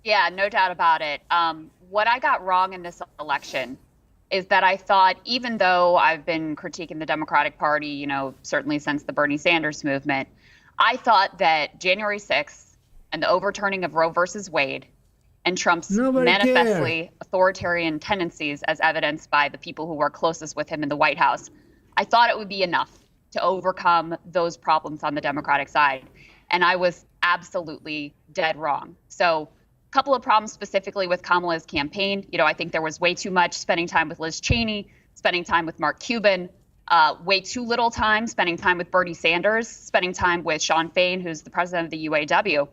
Yeah, no doubt about it. What I got wrong in this election is that I thought, even though I've been critiquing the Democratic Party, you know, certainly since the Bernie Sanders movement, I thought that January 6th and the overturning of Roe versus Wade and Trump's manifestly authoritarian tendencies, as evidenced by the people who were closest with him in the White House, I thought it would be enough to overcome those problems on the Democratic side. And I was absolutely dead wrong. So a couple of problems specifically with Kamala's campaign. You know, I think there was way too much spending time with Liz Cheney, spending time with Mark Cuban, way too little time spending time with Bernie Sanders, spending time with Sean Fain, who's the president of the UAW.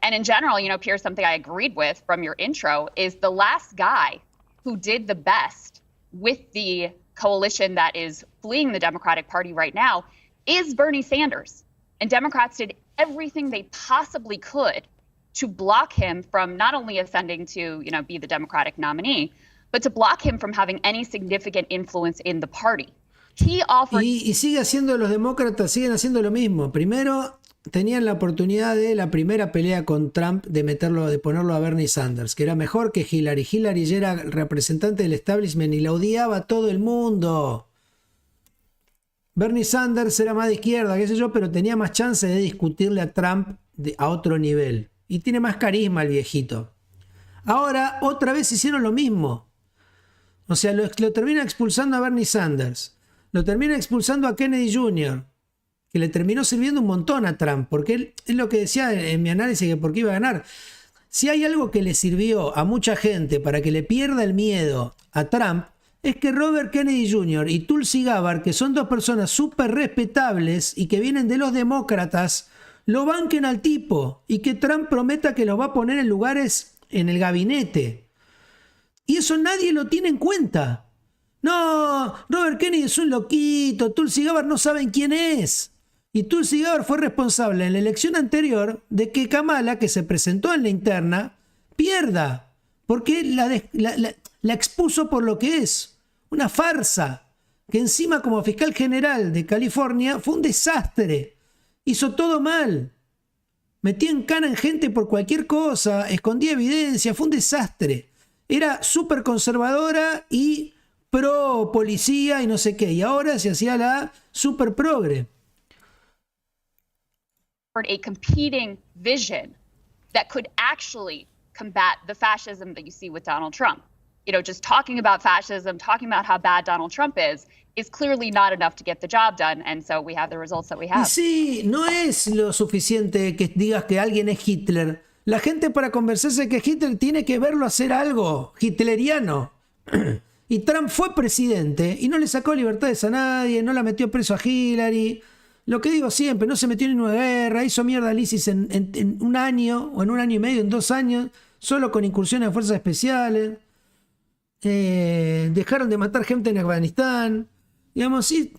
And in general, you know, Pierre, something I agreed with from your intro is the last guy who did the best with the coalition that is fleeing the Democratic Party right now is Bernie Sanders. And Democrats did everything they possibly could to block him from not only ascending to, you know, be the Democratic nominee, but to block him from having any significant influence in the party. He offered...
Y sigue haciendo, los demócratas siguen haciendo lo mismo. Primero tenían la oportunidad de la primera pelea con Trump de ponerlo a Bernie Sanders, que era mejor que Hillary. Hillary ya era representante del establishment y la odiaba todo el mundo. Bernie Sanders era más de izquierda, qué sé yo, pero tenía más chance de discutirle a Trump a otro nivel. Y tiene más carisma el viejito. Ahora, otra vez hicieron lo mismo. O sea, lo termina expulsando a Bernie Sanders. Lo termina expulsando a Kennedy Jr., que le terminó sirviendo un montón a Trump, porque él, es lo que decía en mi análisis, que por qué iba a ganar. Si hay algo que le sirvió a mucha gente para que le pierda el miedo a Trump, es que Robert Kennedy Jr. y Tulsi Gabbard, que son dos personas súper respetables y que vienen de los demócratas, lo banquen al tipo y que Trump prometa que los va a poner en lugares en el gabinete. Y eso nadie lo tiene en cuenta. No, Robert Kennedy es un loquito, Tulsi Gabbard no saben quién es. Y Tulsi Gabbard fue responsable en la elección anterior de que Kamala, que se presentó en la interna, pierda. Porque la expuso por lo que es. Una farsa. Que encima como fiscal general de California fue un desastre. Hizo todo mal. Metía en cana en gente por cualquier cosa. Escondía evidencia. Fue un desastre. Era súper conservadora y pro policía y no sé qué. Y ahora se hacía la súper progre.
A competing vision that could actually combat the fascism that you see with Donald Trump. You know, just talking about fascism, talking about how bad Donald Trump is clearly not enough to get the job done, and so we have the results that we have.
Y sí, no es lo suficiente que digas que alguien es Hitler. La gente para convencerse que Hitler tiene que verlo hacer algo hitleriano. Y Trump fue presidente y no le sacó libertades a nadie, no la metió preso a Hillary. Lo que digo siempre, no se metió en una guerra, hizo mierda al ISIS en un año, o en un año y medio, en 2 años, solo con incursiones de fuerzas especiales. Dejaron de matar gente en Afganistán. Digamos, sí,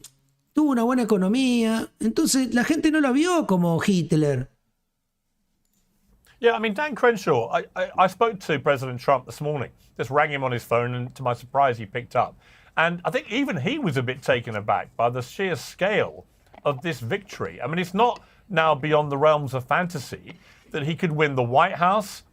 tuvo una buena economía. Entonces, la gente no lo vio como Hitler.
Yeah, I mean, Dan Crenshaw, I spoke to President Trump this morning, just rang him on his phone, and to my surprise, he picked up. And I think even he was a bit taken aback by the sheer scale of this victory. I mean, it's not now beyond the realms of fantasy that he could win the White House,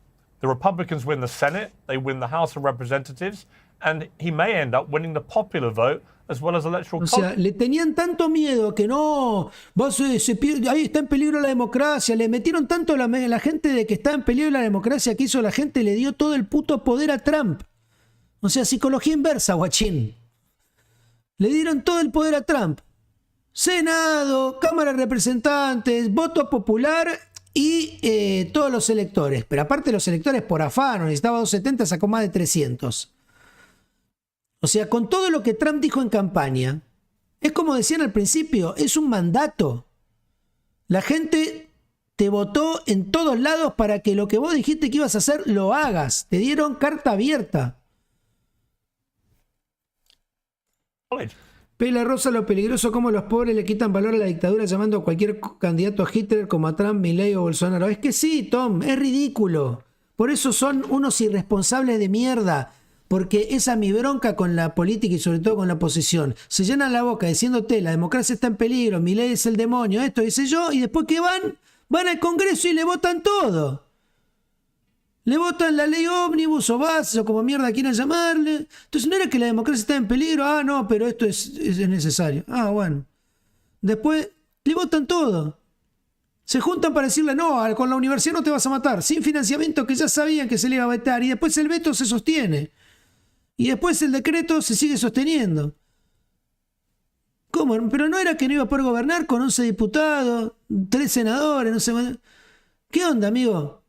the Republicans win the Senate, they win the House of Representatives, and he may end up winning the popular vote as well as electoral
college. O sea, le tenían tanto miedo que no, se pierde, ahí está en peligro la democracia, le metieron tanto a la gente de que está en peligro la democracia que hizo la gente, le dio todo el puto poder a Trump. O sea, psicología inversa, guachín. Le dieron todo el poder a Trump. Senado, Cámara de Representantes, voto popular y todos los electores. Pero aparte los electores por afano, necesitaba 270, sacó más de 300. O sea, con todo lo que Trump dijo en campaña, es como decían al principio, es un mandato. La gente te votó en todos lados para que lo que vos dijiste que ibas a hacer, lo hagas. Te dieron carta abierta. Pela Rosa, lo peligroso como los pobres le quitan valor a la dictadura llamando a cualquier candidato a Hitler como a Trump, Milley o Bolsonaro. Es que sí, Tom, es ridículo. Por eso son unos irresponsables de mierda. Porque esa es mi bronca con la política y sobre todo con la oposición. Se llenan la boca diciéndote la democracia está en peligro, Milley es el demonio, esto, dice yo, y después que van al Congreso y le votan todo. Le votan la ley ómnibus o base o como mierda quieran llamarle. Entonces no era que la democracia está en peligro. Ah, no, pero esto es necesario. Ah, bueno. Después le votan todo. Se juntan para decirle, no, con la universidad no te vas a matar. Sin financiamiento que ya sabían que se le iba a vetar. Y después el veto se sostiene. Y después el decreto se sigue sosteniendo. ¿Cómo? Pero no era que no iba a poder gobernar con 11 diputados, 3 senadores, no sé. ¿Qué onda, amigo?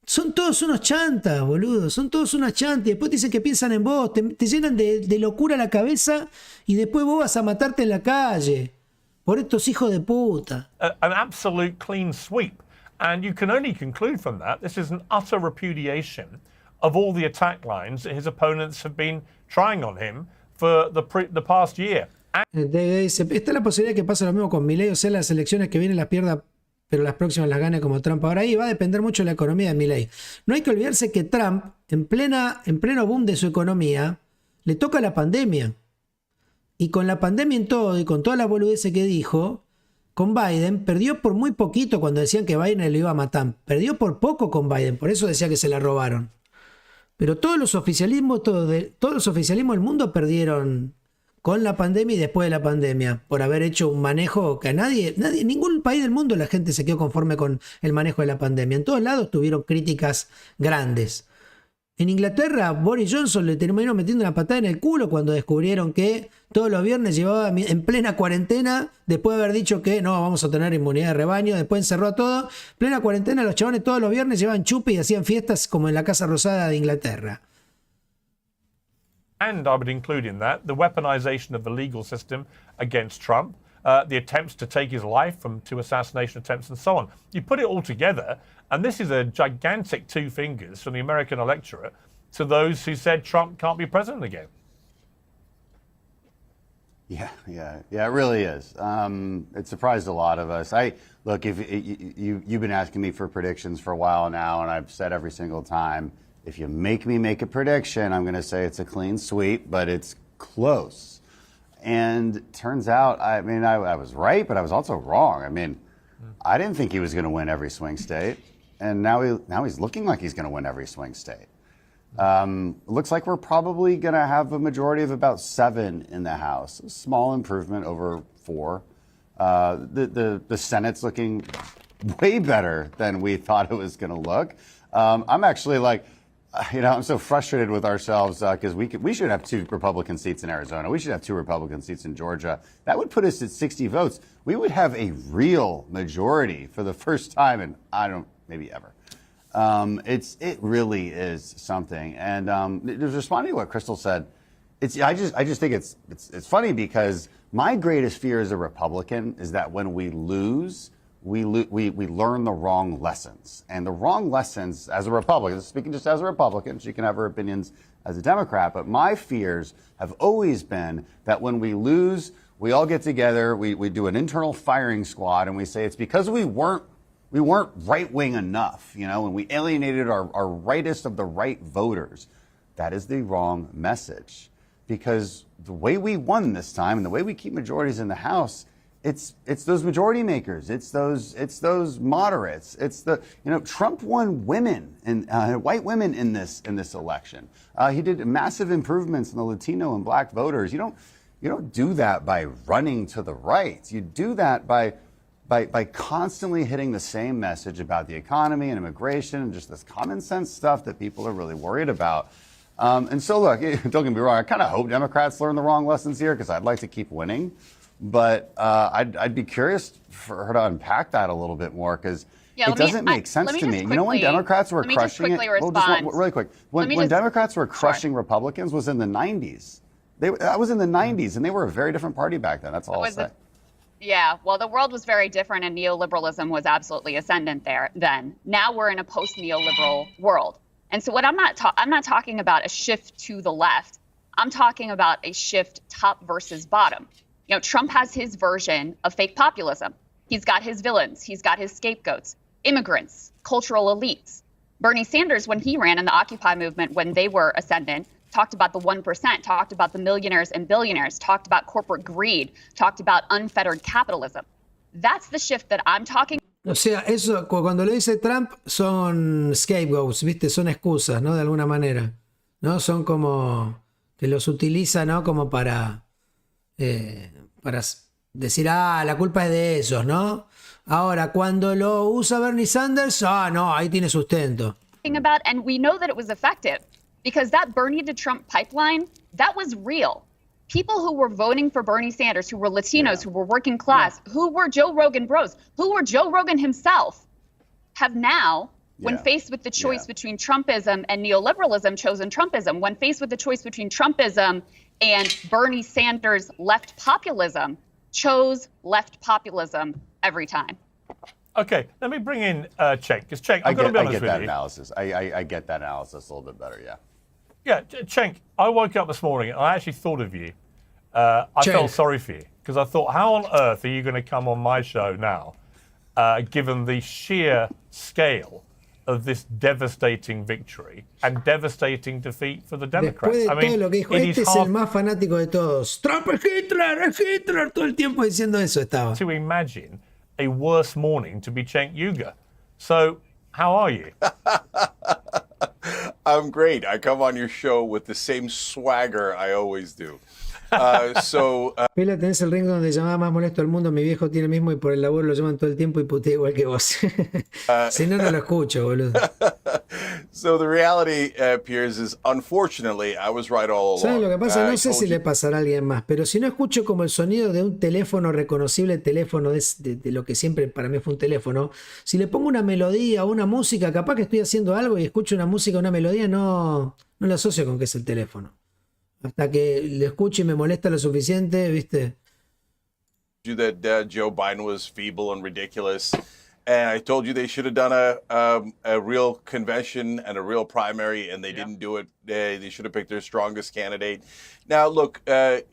Son todos unos chantas, boludo. Son todos unas chantas. Y después te dicen que piensan en vos. Te llenan de locura la cabeza. Y después vos vas a matarte en la calle. Por estos hijos de puta.
An absolute clean sweep. And you can only conclude from that this is an utter repudiation of all the attack lines that his opponents have been trying on him for the past year.
Está la posibilidad que pase lo mismo con Milei. O sea, las elecciones que vienen las pierda, pero las próximas las gane como Trump. Ahora ahí va a depender mucho de la economía de Milei. No hay que olvidarse que Trump, en pleno boom de su economía, le toca la pandemia. Y con la pandemia en todo y con todas las boludeces que dijo, con Biden, perdió por muy poquito cuando decían que Biden lo iba a matar. Perdió por poco con Biden, por eso decía que se la robaron. Pero todos los oficialismos del mundo perdieron con la pandemia y después de la pandemia, por haber hecho un manejo que ningún país del mundo la gente se quedó conforme con el manejo de la pandemia. En todos lados tuvieron críticas grandes. En Inglaterra, Boris Johnson le terminó metiendo una patada en el culo cuando descubrieron que todos los viernes llevaba en plena cuarentena, después de haber dicho que no, vamos a tener inmunidad de rebaño, después encerró a todo. Plena cuarentena, los chavales todos los viernes llevaban chupe y hacían fiestas como en la Casa Rosada de Inglaterra.
And I would include in that the weaponization of the legal system against Trump, the attempts to take his life from 2 assassination attempts and so on. You put it all together, and this is a gigantic 2 fingers from the American electorate to those who said Trump can't be president again.
Yeah, it really is. It surprised a lot of us. Look, if you've been asking me for predictions for a while now, and I've said every single time, if you make me make a prediction, I'm going to say it's a clean sweep, but it's close. And turns out, I mean, I was right, but I was also wrong. I mean, I didn't think he was going to win every swing state, and now he's looking like he's going to win every swing state. Looks like we're probably going to have a majority of about 7 in the House. A small improvement over 4. The Senate's looking way better than we thought it was going to look. I'm actually like, I'm so frustrated with ourselves because we should have 2 Republican seats in Arizona. We should have 2 Republican seats in Georgia. That would put us at 60 votes. We would have a real majority for the first time in, maybe ever. It really is something. And responding to what Crystal said, I just think it's funny because my greatest fear as a Republican is that when we lose, we learn the wrong lessons. And the wrong lessons as a Republican, speaking just as a Republican, she can have her opinions as a Democrat, but my fears have always been that when we lose, we all get together, we do an internal firing squad, and we say it's because we weren't right-wing enough, and we alienated our rightest of the right voters. That is the wrong message. Because the way we won this time and the way we keep majorities in the House, it's those majority makers, it's those moderates, Trump won women and white women in this election. He did massive improvements in the Latino and black voters. You don't do that by running to the right. You do that by constantly hitting the same message about the economy and immigration and just this common sense stuff that people are really worried about. And so, look, don't get me wrong, I kind of hope Democrats learn the wrong lessons here because I'd like to keep winning. But I'd be curious for her to unpack that a little bit more because it doesn't make sense to me. When Democrats were crushing it, really quick, when Democrats were crushing Republicans was in the 90s. That was in the 90s, and they were a very different party back then. That's all I'll say.
Yeah, well, the world was very different, and neoliberalism was absolutely ascendant there then. Now we're in a post-neoliberal world. And so what I'm not talking about a shift to the left. I'm talking about a shift top versus bottom. Trump has his version of fake populism. He's got his villains. He's got his scapegoats, immigrants, cultural elites. Bernie Sanders, when he ran in the Occupy movement, when they were ascendant, talked about the 1%, talked about the millionaires and billionaires, talked about corporate greed, talked about unfettered capitalism. That's the shift that I'm talking
O sea, eso cuando lo dice Trump son scapegoats, ¿viste? Son excusas, ¿no? De alguna manera, ¿no? Son como que los utiliza, ¿no? Como para decir, la culpa es de ellos, ¿no? Ahora, cuando lo usa Bernie Sanders, no, ahí tiene sustento.
About, and we know that it was effective because that Bernie to Trump pipeline, that was real. People who were voting for Bernie Sanders, who were Latinos, who were working class, who were Joe Rogan bros, who were Joe Rogan himself, have now, when faced with the choice between Trumpism and neoliberalism, chosen Trumpism. When faced with the choice between Trumpism and Bernie Sanders left populism, chose left populism every time.
Okay, let me bring in Cenk, because Cenk, I've got to be honest with you.
I get that analysis a little bit better, yeah.
Yeah, Cenk, I woke up this morning and I actually thought of you. I felt sorry for you because I thought, how on earth are you going to come on my show now, given the sheer scale of this devastating victory and devastating defeat for the Democrats?
Después de todo lo que dijo, este es el más fanático de todos. Trump es Hitler, todo el tiempo diciendo eso estaba.
To imagine a worse morning to be Cenk Uygur. So, how are you?
I'm great. I come on your show with the same swagger I always do.
Pela, tenés el ring donde llamaba más molesto al mundo. Mi viejo tiene mismo y por el laburo lo llaman todo el tiempo y putea igual que vos. Si no, no lo escucho, boludo.
So the reality, Piers, is unfortunately I was right all along.
¿Sabes lo que pasa? No sé si le pasará a alguien más, pero si no escucho como el sonido de un teléfono reconocible, teléfono de lo que siempre para mí fue un teléfono, si le pongo una melodía o una música, capaz que estoy haciendo algo y escucho una música o una melodía, no lo asocio con que es el teléfono. Hasta que le escucho y me molesta lo suficiente, ¿viste?
You that Joe Biden was feeble and ridiculous, and I told you they should have done a real convention and a real primary, and they didn't do it. They should have picked their strongest candidate. Now, look,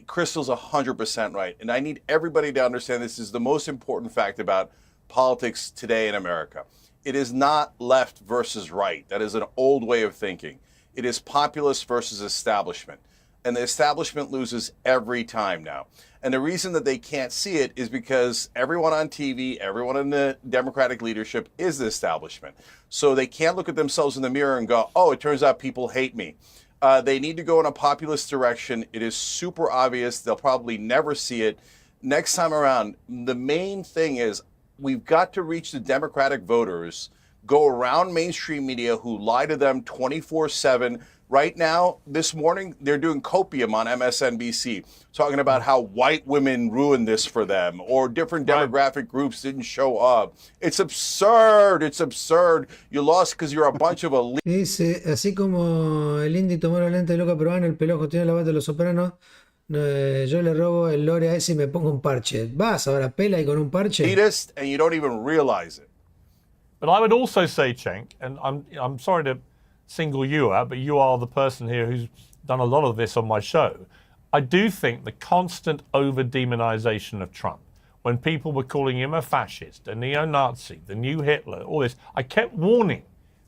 Crystal's 100% right, and I need everybody to understand this is the most important fact about politics today in America. It is not left versus right. That is an old way of thinking. It is populist versus establishment. And the establishment loses every time now. And the reason that they can't see it is because everyone on TV, everyone in the Democratic leadership is the establishment. So they can't look at themselves in the mirror and go, oh, it turns out people hate me. They need to go in a populist direction. It is super obvious. They'll probably never see it. Next time around, the main thing is we've got to reach the Democratic voters, go around mainstream media who lie to them 24/7. Right now, this morning, they're doing copium on MSNBC, talking about how white women ruined this for them, or different demographic groups didn't show up. It's absurd. It's absurd. You lost because you're a bunch of elite.
Dice, así como el indie tomó los lentes de Loca Peruano, el Pelojo tiene la bata de Los Sopranos, yo le robo el lore a ese y me pongo un parche. Vas ahora, Pela, y con un parche.
Elitist, and you don't even realize it.
But I would also say, Cenk, and I'm sorry to single you out, but you are the person here who's done a lot of this on my show. I do think the constant over-demonization of Trump, when people were calling him a fascist, a neo-Nazi, the new Hitler, all this, I kept warning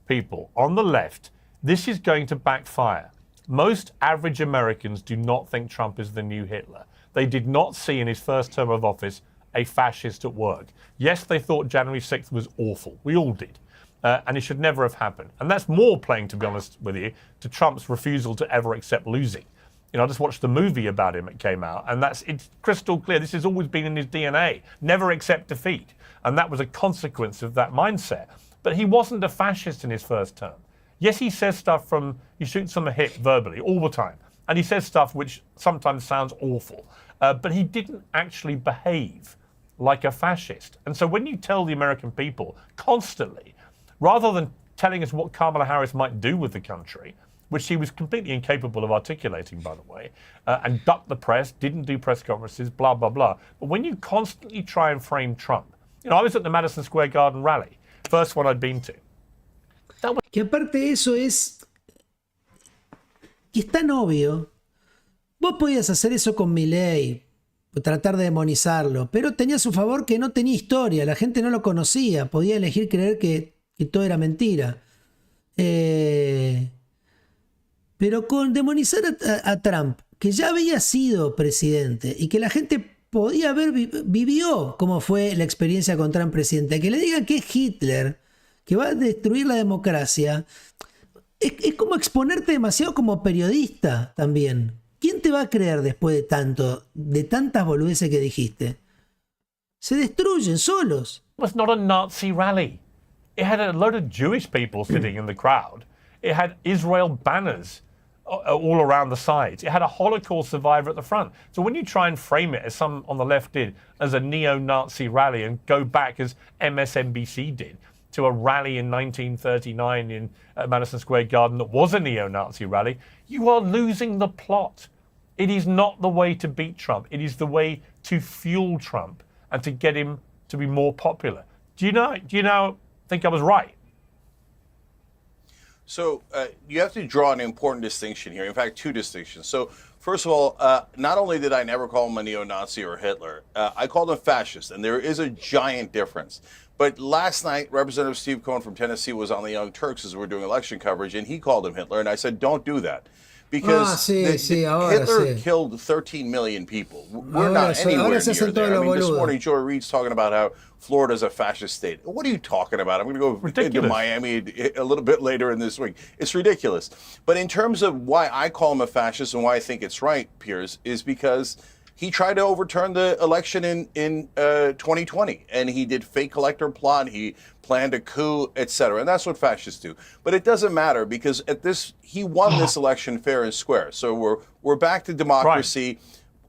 people on the left, this is going to backfire. Most average Americans do not think Trump is the new Hitler. They did not see in his first term of office a fascist at work. Yes, they thought January 6th was awful. We all did. And it should never have happened. And that's more playing, to be honest with you, to Trump's refusal to ever accept losing. You know, I just watched the movie about him that came out, and it's crystal clear. This has always been in his DNA. Never accept defeat. And that was a consequence of that mindset. But he wasn't a fascist in his first term. Yes, he says stuff he shoots from the hip verbally all the time. And he says stuff which sometimes sounds awful. But he didn't actually behave like a fascist. And so when you tell the American people constantly, rather than telling us what Kamala Harris might do with the country, which she was completely incapable of articulating, by the way, and ducked the press, didn't do press conferences, blah, blah, blah. But when you constantly try and frame Trump, you know, I was at the Madison Square Garden rally, first one I'd been to.
Que aparte eso es que es tan obvio. Vos podías hacer eso con Milei, tratar de demonizarlo, pero tenía a su favor que no tenía historia, la gente no lo conocía, podía elegir creer que todo era mentira. Pero con demonizar a Trump, que ya había sido presidente y que la gente podía haber vivió cómo fue la experiencia con Trump presidente. Que le digan que es Hitler, que va a destruir la democracia, es como exponerte demasiado como periodista también. ¿Quién te va a creer después de tantas boludeces que dijiste? Se destruyen solos.
It was not a Nazi rally. It had a load of Jewish people sitting in the crowd. It had Israel banners all around the sides. It had a Holocaust survivor at the front. So when you try and frame it, as some on the left did, as a neo-Nazi rally and go back, as MSNBC did, to a rally in 1939 in Madison Square Garden that was a neo-Nazi rally, you are losing the plot. It is not the way to beat Trump. It is the way to fuel Trump and to get him to be more popular. Do you now think I was right?
So you have to draw an important distinction here. In fact, two distinctions. So first of all, not only did I never call him a neo-Nazi or Hitler, I called him fascist, and there is a giant difference. But last night, Representative Steve Cohen from Tennessee was on the Young Turks as we were doing election coverage, and he called him Hitler, and I said, don't do that. Because Hitler killed 13 million people. We're not anywhere near there. I mean, this morning, Joy Reid's talking about how Florida's a fascist state. What are you talking about? I'm going to go into Miami a little bit later in this week. It's ridiculous. But in terms of why I call him a fascist and why I think it's right, Piers, is because he tried to overturn the election in 2020, and he did fake collector plot. He planned a coup, etc. And that's what fascists do. But it doesn't matter because he won this election fair and square. So we're back to democracy.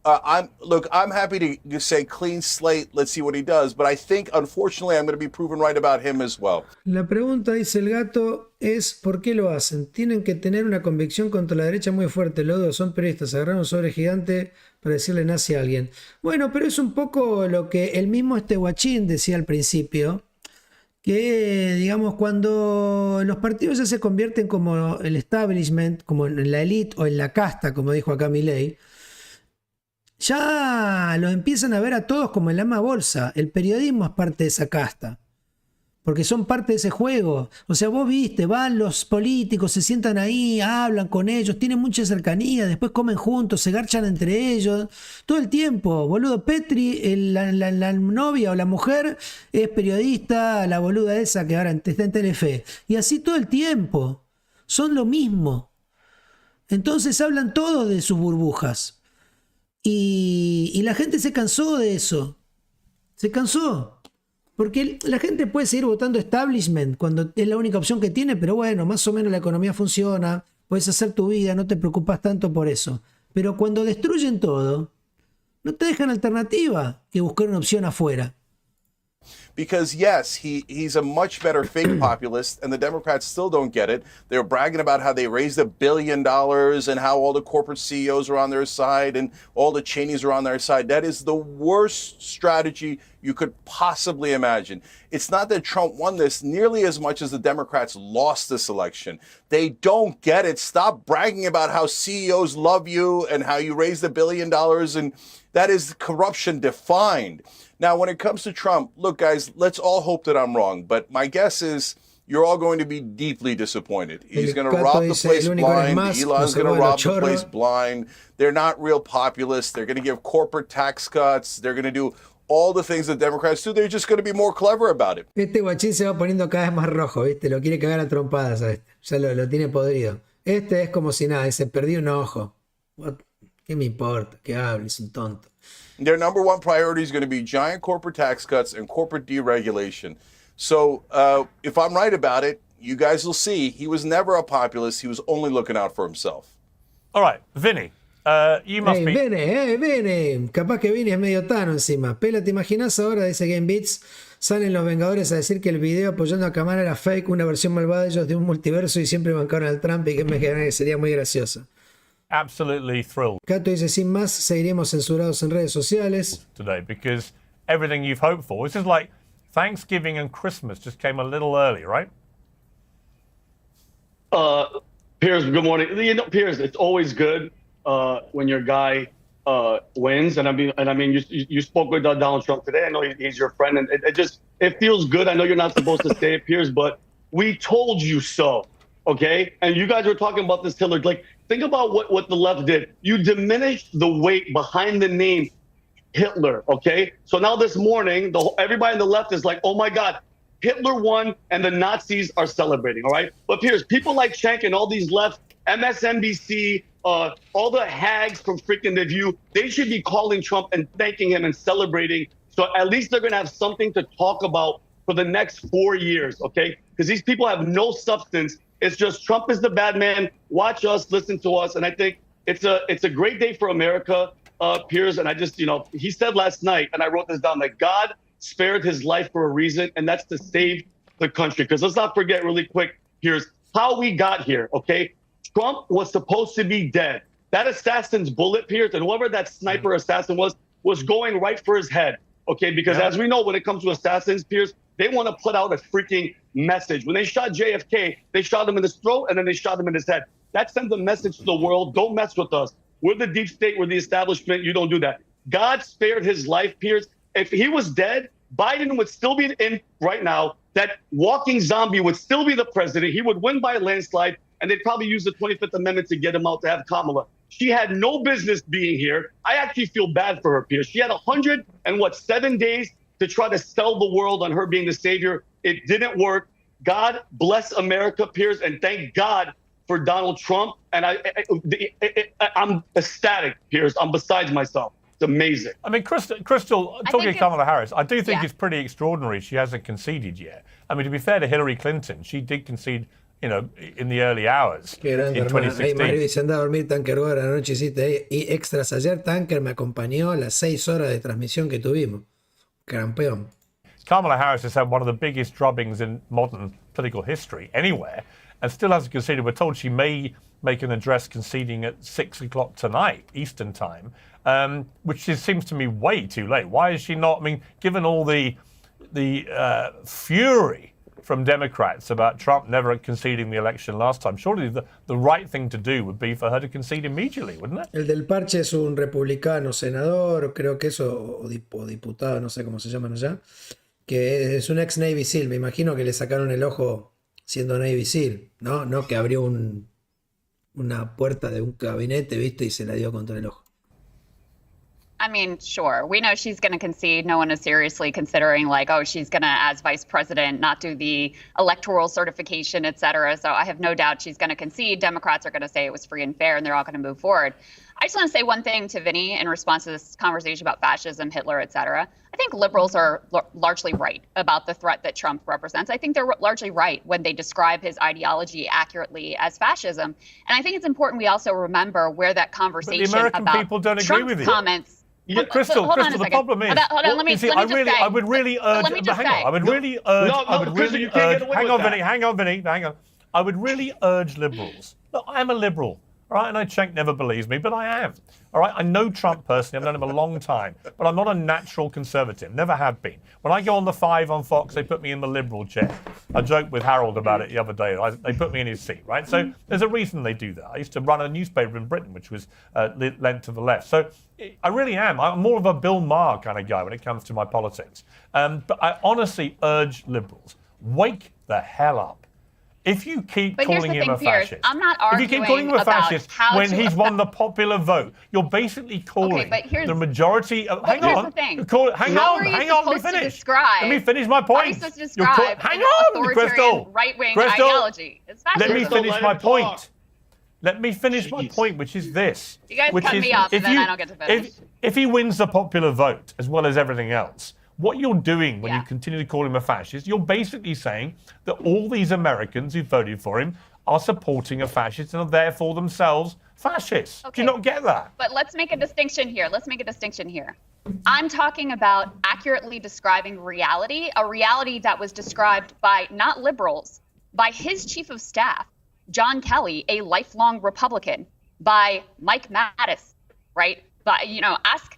Right. I'm happy to say clean slate. Let's see what he does. But I think, unfortunately, I'm going to be proven right about him as well.
La pregunta, dice el gato, es ¿por qué lo hacen? Tienen que tener una convicción contra la derecha muy fuerte. Los dos son periodistas. Agarraron un sobre gigante para decirle nazi a alguien. Bueno, pero es un poco lo que el mismo guachín decía al principio. Que, digamos, cuando los partidos ya se convierten como el establishment, como en la elite o en la casta, como dijo acá Milei, ya los empiezan a ver a todos como el ama bolsa. El periodismo es parte de esa casta, porque son parte de ese juego. O sea, vos viste, van los políticos, se sientan ahí, hablan con ellos, tienen mucha cercanía, después comen juntos, se garchan entre ellos, todo el tiempo. Boludo, Petri, la novia o la mujer es periodista, la boluda esa que ahora está en Telefe. Y así todo el tiempo. Son lo mismo. Entonces hablan todos de sus burbujas. Y la gente se cansó de eso. Se cansó. Porque la gente puede seguir votando establishment cuando es la única opción que tiene, pero bueno, más o menos la economía funciona, puedes hacer tu vida, no te preocupas tanto por eso. Pero cuando destruyen todo, no te dejan alternativa que buscar una opción afuera.
Because, yes, he's a much better fake populist, and the Democrats still don't get it. They're bragging about how they raised $1 billion and how all the corporate CEOs are on their side and all the Cheneys are on their side. That is the worst strategy you could possibly imagine. It's not that Trump won this nearly as much as the Democrats lost this election. They don't get it. Stop bragging about how CEOs love you and how you raised $1 billion, and that is corruption defined. Now, when it comes to Trump, look, guys, let's all hope that I'm wrong. But my guess is you're all going to be deeply disappointed. He's going to rob the place blind. Elon's going to rob the place blind. They're not real populists. They're going to give corporate tax cuts. They're going to do all the things that Democrats do. They're just going to be more clever about it.
Este guachín se va poniendo cada vez más rojo, ¿viste? Lo quiere cagar a trompadas a este. Ya lo tiene podrido. Este es como si nada, dice, perdí un ojo. ¿Qué me importa? Que hable, es un tonto.
Their number one priority is going to be giant corporate tax cuts and corporate deregulation. So if I'm right about it, you guys will see he was never a populist. He was only looking out for himself.
All right, Vinny, you must be...
Vene. Capaz que Vinny es medio tano encima. Pela, ¿te imaginas ahora? Dice Game Beats. Salen los Vengadores a decir que el video apoyando a Kamala era fake, una versión malvada de ellos de un multiverso y siempre bancaron al Trump y que sería muy gracioso.
Absolutely thrilled.
Cato dice, sin más, seguiremos censurados en redes sociales.
Today, because everything you've hoped for. This is like Thanksgiving and Christmas just came a little early, right?
Piers, good morning. You know, Piers, it's always good when your guy wins, and I mean, you spoke with Donald Trump today. I know he's your friend, and it feels good. I know you're not supposed to say it, Piers, but we told you so. Okay, and you guys were talking about this, Taylor. Like, think about what the left did. You diminished the weight behind the name Hitler, okay? So now this morning, everybody on the left is like, oh my God, Hitler won and the Nazis are celebrating, all right? But here's people like Cenk and all these left, MSNBC, all the hags from freaking The View, they should be calling Trump and thanking him and celebrating. So at least they're going to have something to talk about for the next 4 years, okay? Because these people have no substance. It's just Trump is the bad man. Watch us, listen to us. And I think it's a great day for America, Piers. And I just, he said last night, and I wrote this down, that God spared his life for a reason, and that's to save the country. Because let's not forget really quick, Piers, how we got here, okay? Trump was supposed to be dead. That assassin's bullet, Piers, and whoever that sniper assassin was going right for his head, okay? Because as we know, when it comes to assassins, Piers, they want to put out a freaking message. When they shot JFK, they shot him in his throat and then they shot him in his head. That sends a message to the world. Don't mess with us. We're the deep state. We're the establishment. You don't do that. God spared his life, Piers. If he was dead, Biden would still be in right now. That walking zombie would still be the president. He would win by a landslide, and they'd probably use the 25th Amendment to get him out to have Kamala. She had no business being here. I actually feel bad for her, Piers. She had 7 days to try to sell the world on her being the savior. It didn't work. God bless America, Piers, and thank God for Donald Trump. And I'm ecstatic, Piers. I'm besides myself. It's amazing.
I mean, Crystal talking to Kamala Harris, I do think it's pretty extraordinary she hasn't conceded yet. I mean, to be fair to Hillary Clinton, she did concede, in the early hours
Qué grande,
in
hermano.
2016.
Mario dice, anda a dormir, Tanker, ahora anoche hiciste y extras. Ayer Tanker me acompañó a las 6 horas de transmisión que tuvimos. Campeón.
Kamala Harris has had one of the biggest drubbings in modern political history anywhere and still hasn't conceded. We're told she may make an address conceding at 6 o'clock tonight, Eastern time, which seems to me way too late. Why is she not? I mean, given all the fury from Democrats about Trump never conceding the election last time, surely the right thing to do would be for her to concede immediately, wouldn't it?
El del parche es un republicano senador, creo que eso, o diputado, no sé cómo se llaman allá, que es un ex Navy SEAL. Me imagino que le sacaron el ojo siendo Navy SEAL, ¿no? No que abrió una puerta de un gabinete, ¿viste? Y se la dio contra el ojo.
I mean, sure. We know she's going to concede. No one is seriously considering she's going to, as vice president, not do the electoral certification, et cetera. So I have no doubt she's going to concede. Democrats are going to say it was free and fair, and they're all going to move forward. I just want to say one thing to Vinny in response to this conversation about fascism, Hitler, et cetera. I think liberals are largely right about the threat that Trump represents. I think they're largely right when they describe his ideology accurately as fascism. And I think it's important we also remember where that conversation
but the American
about
people don't agree
Trump's
with you.
comments.
Yeah, Crystal, the problem is, I would really urge, hang on, Vinny. I would really urge liberals. Look, I'm a liberal, all right? And Cenk never believes me, but I am, all right? I know Trump personally. I've known him a long time, but I'm not a natural conservative, never have been. When I go on the 5 on Fox, they put me in the liberal chair. I joked with Harold about it the other day. They put me in his seat, right? So there's a reason they do that. I used to run a newspaper in Britain, which was lent to the left. So I really am. I'm more of a Bill Maher kind of guy when it comes to my politics. But I honestly urge liberals, wake the hell up. If you keep calling him a fascist,
I'm not arguing
if you keep calling him a fascist when he's won the popular vote, you're basically calling the majority of. Hang on, hang on. Let me finish. Let me finish my point. Hang on, Crystal.
Right-wing ideology.
Let me finish my point. Let me finish my point, which is this.
You guys cut me off, and then I don't get to finish.
If he wins the popular vote, as well as everything else, what you're doing when you continue to call him a fascist, you're basically saying that all these Americans who voted for him are supporting a fascist and are therefore themselves fascists.
Okay.
Do you not get that?
But let's make a distinction here. I'm talking about accurately describing reality, a reality that was described by not liberals, by his chief of staff, John Kelly, a lifelong Republican, by Mike Mattis, right? But ask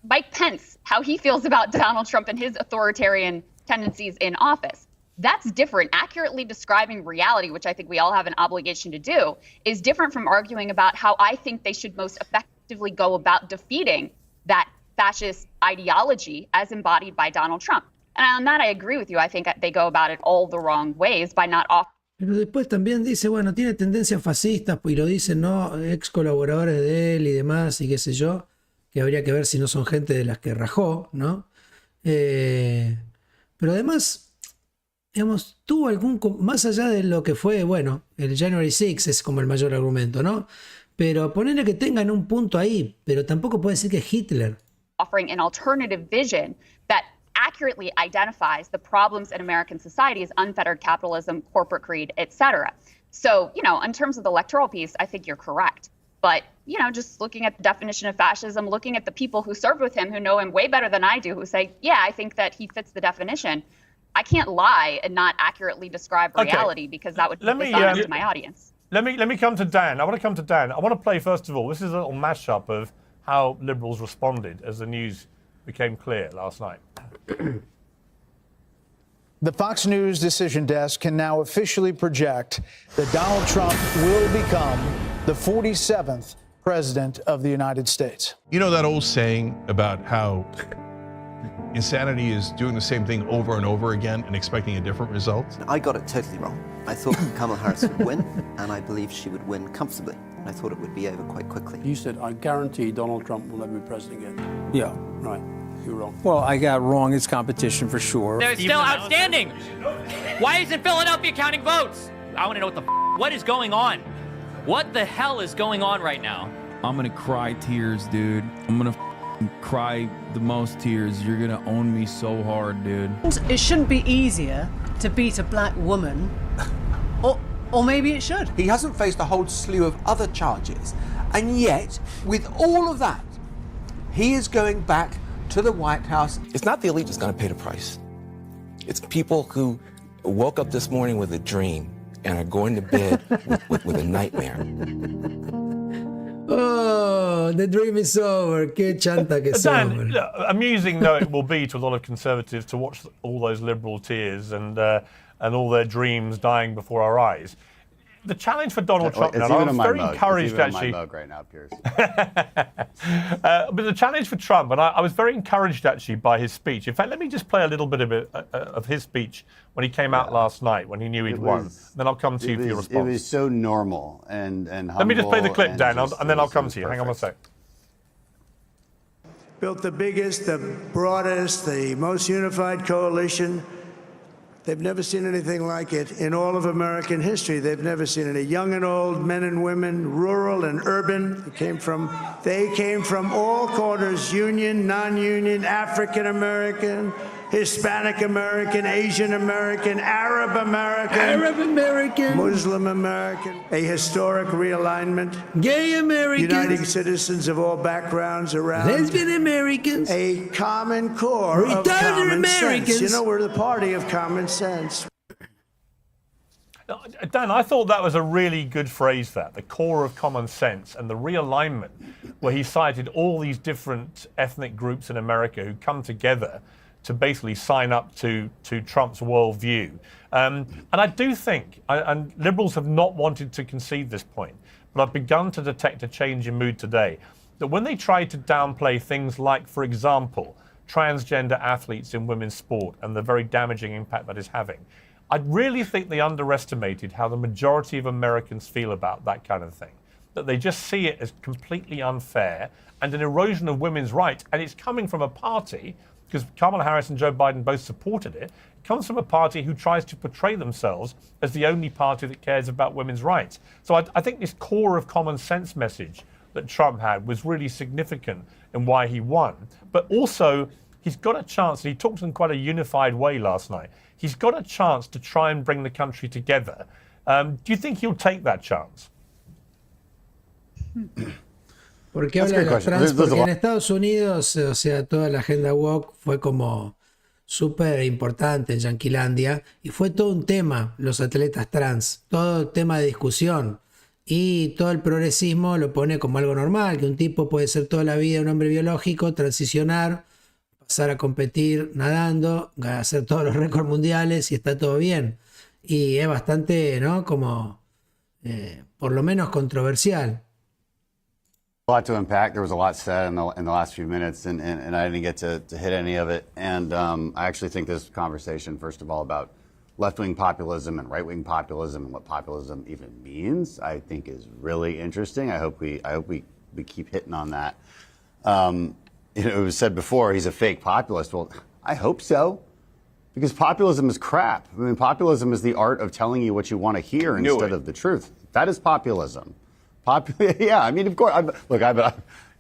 Mike Pence how he feels about Donald Trump and his authoritarian tendencies in office. That's different. Accurately describing reality, which I think we all have an obligation to do, is different from arguing about how I think they should most effectively go about defeating that fascist ideology as embodied by Donald Trump. And on that, I agree with you. I think they go about it all the wrong ways by not offering.
Pero después también dice, bueno, tiene tendencias fascistas, y lo dicen, ¿no? Ex colaboradores de él y demás, y qué sé yo, que habría que ver si no son gente de las que rajó, ¿no? Pero además, digamos, tuvo más allá de lo que fue, bueno, el January 6 es como el mayor argumento, ¿no? Pero ponerle que tengan un punto ahí, pero tampoco puede decir que es Hitler.
Offering an alternative vision that accurately identifies the problems in American society as unfettered capitalism, corporate greed, etc. So, in terms of the electoral piece, I think you're correct. But, just looking at the definition of fascism, looking at the people who served with him, who know him way better than I do, who say, yeah, I think that he fits the definition. I can't lie and not accurately describe reality because that would be dishonest to my audience.
Let me come to Dan. I want to come to Dan. I want to play, first of all, this is a little mashup of how Liberals responded as the news became clear last night.
The Fox News decision desk can now officially project that Donald Trump will become the 47th president of the United States.
You know that old saying about how insanity is doing the same thing over and over again and expecting a different result?
I got it totally wrong. I thought Kamala Harris would win, and I believe she would win comfortably. I thought it would be over quite quickly.
You said, I guarantee Donald Trump will never be president again.
Yeah.
Right. You're wrong.
Well, I got wrong. It's competition for sure.
They're still outstanding. Why isn't Philadelphia counting votes? I want to know what is going on. What the hell is going on right now?
I'm gonna cry tears, dude. I'm gonna cry the most tears. You're gonna own me so hard, dude.
It shouldn't be easier to beat a black woman, or maybe it should.
He hasn't faced a whole slew of other charges, and yet, with all of that, he is going back to the White House.
It's not the elite that's going to pay the price. It's people who woke up this morning with a dream and are going to bed with a nightmare.
Oh, the dream is over. Qué chanta que
Dan, look, amusing though it will be to a lot of conservatives to watch all those liberal tears and all their dreams dying before our eyes. The challenge for Donald Trump now, I was very encouraged actually.
It's even on my mug right now, Piers.
But the challenge for Trump, and I was very encouraged actually by his speech. In fact, let me just play a little bit of his speech when he came out last night when he knew he'd won. Then I'll come to you for your response.
It was so normal and humble.
Let me just play the clip, Dan, and then I'll come to you. Hang on one sec.
Built the biggest, the broadest, the most unified coalition. They've never seen anything like it in all of American history. They've never seen it. Young and old, men and women, rural and urban. They came from all corners, union, non-union, African American, Hispanic American, Asian American, Arab American, Muslim American, a historic realignment,
gay Americans,
uniting citizens of all backgrounds around,
lesbian Americans,
a common core of common
Americans.
sense. You know, we're the party of common sense.
Dan, I thought that was a really good phrase, that the core of common sense and the realignment, where he cited all these different ethnic groups in America who come together to basically sign up to Trump's worldview. And I do think, and liberals have not wanted to concede this point, but I've begun to detect a change in mood today, that when they try to downplay things like, for example, transgender athletes in women's sport and the very damaging impact that is having, I really think they underestimated how the majority of Americans feel about that kind of thing. That they just see it as completely unfair and an erosion of women's rights. And it's coming from a party, because Kamala Harris and Joe Biden both supported it, comes from a party who tries to portray themselves as the only party that cares about women's rights. So I think this core of common sense message that Trump had was really significant in why he won. But also, he's got a chance, and he talked in quite a unified way last night, he's got a chance to try and bring the country together. Do you think he'll take that chance?
¿Por qué habla de los trans? Porque en Estados Unidos, o sea, toda la agenda woke fue como súper importante en Yanquilandia y fue todo un tema, los atletas trans, todo tema de discusión. Y todo el progresismo lo pone como algo normal, que un tipo puede ser toda la vida un hombre biológico, transicionar, pasar a competir nadando, hacer todos los récords mundiales y está todo bien. Y es bastante, ¿no? Como, por lo menos controversial.
A lot to unpack. There was a lot said in the last few minutes, and I didn't get to hit any of it. And I actually think this conversation, first of all, about left-wing populism and right-wing populism and what populism even means, I think is really interesting. I hope we keep hitting on that. It was said before he's a fake populist. Well, I hope so, because populism is crap. I mean, populism is the art of telling you what you want to hear instead of the truth. That is populism. Yeah, I mean, of course.
Dan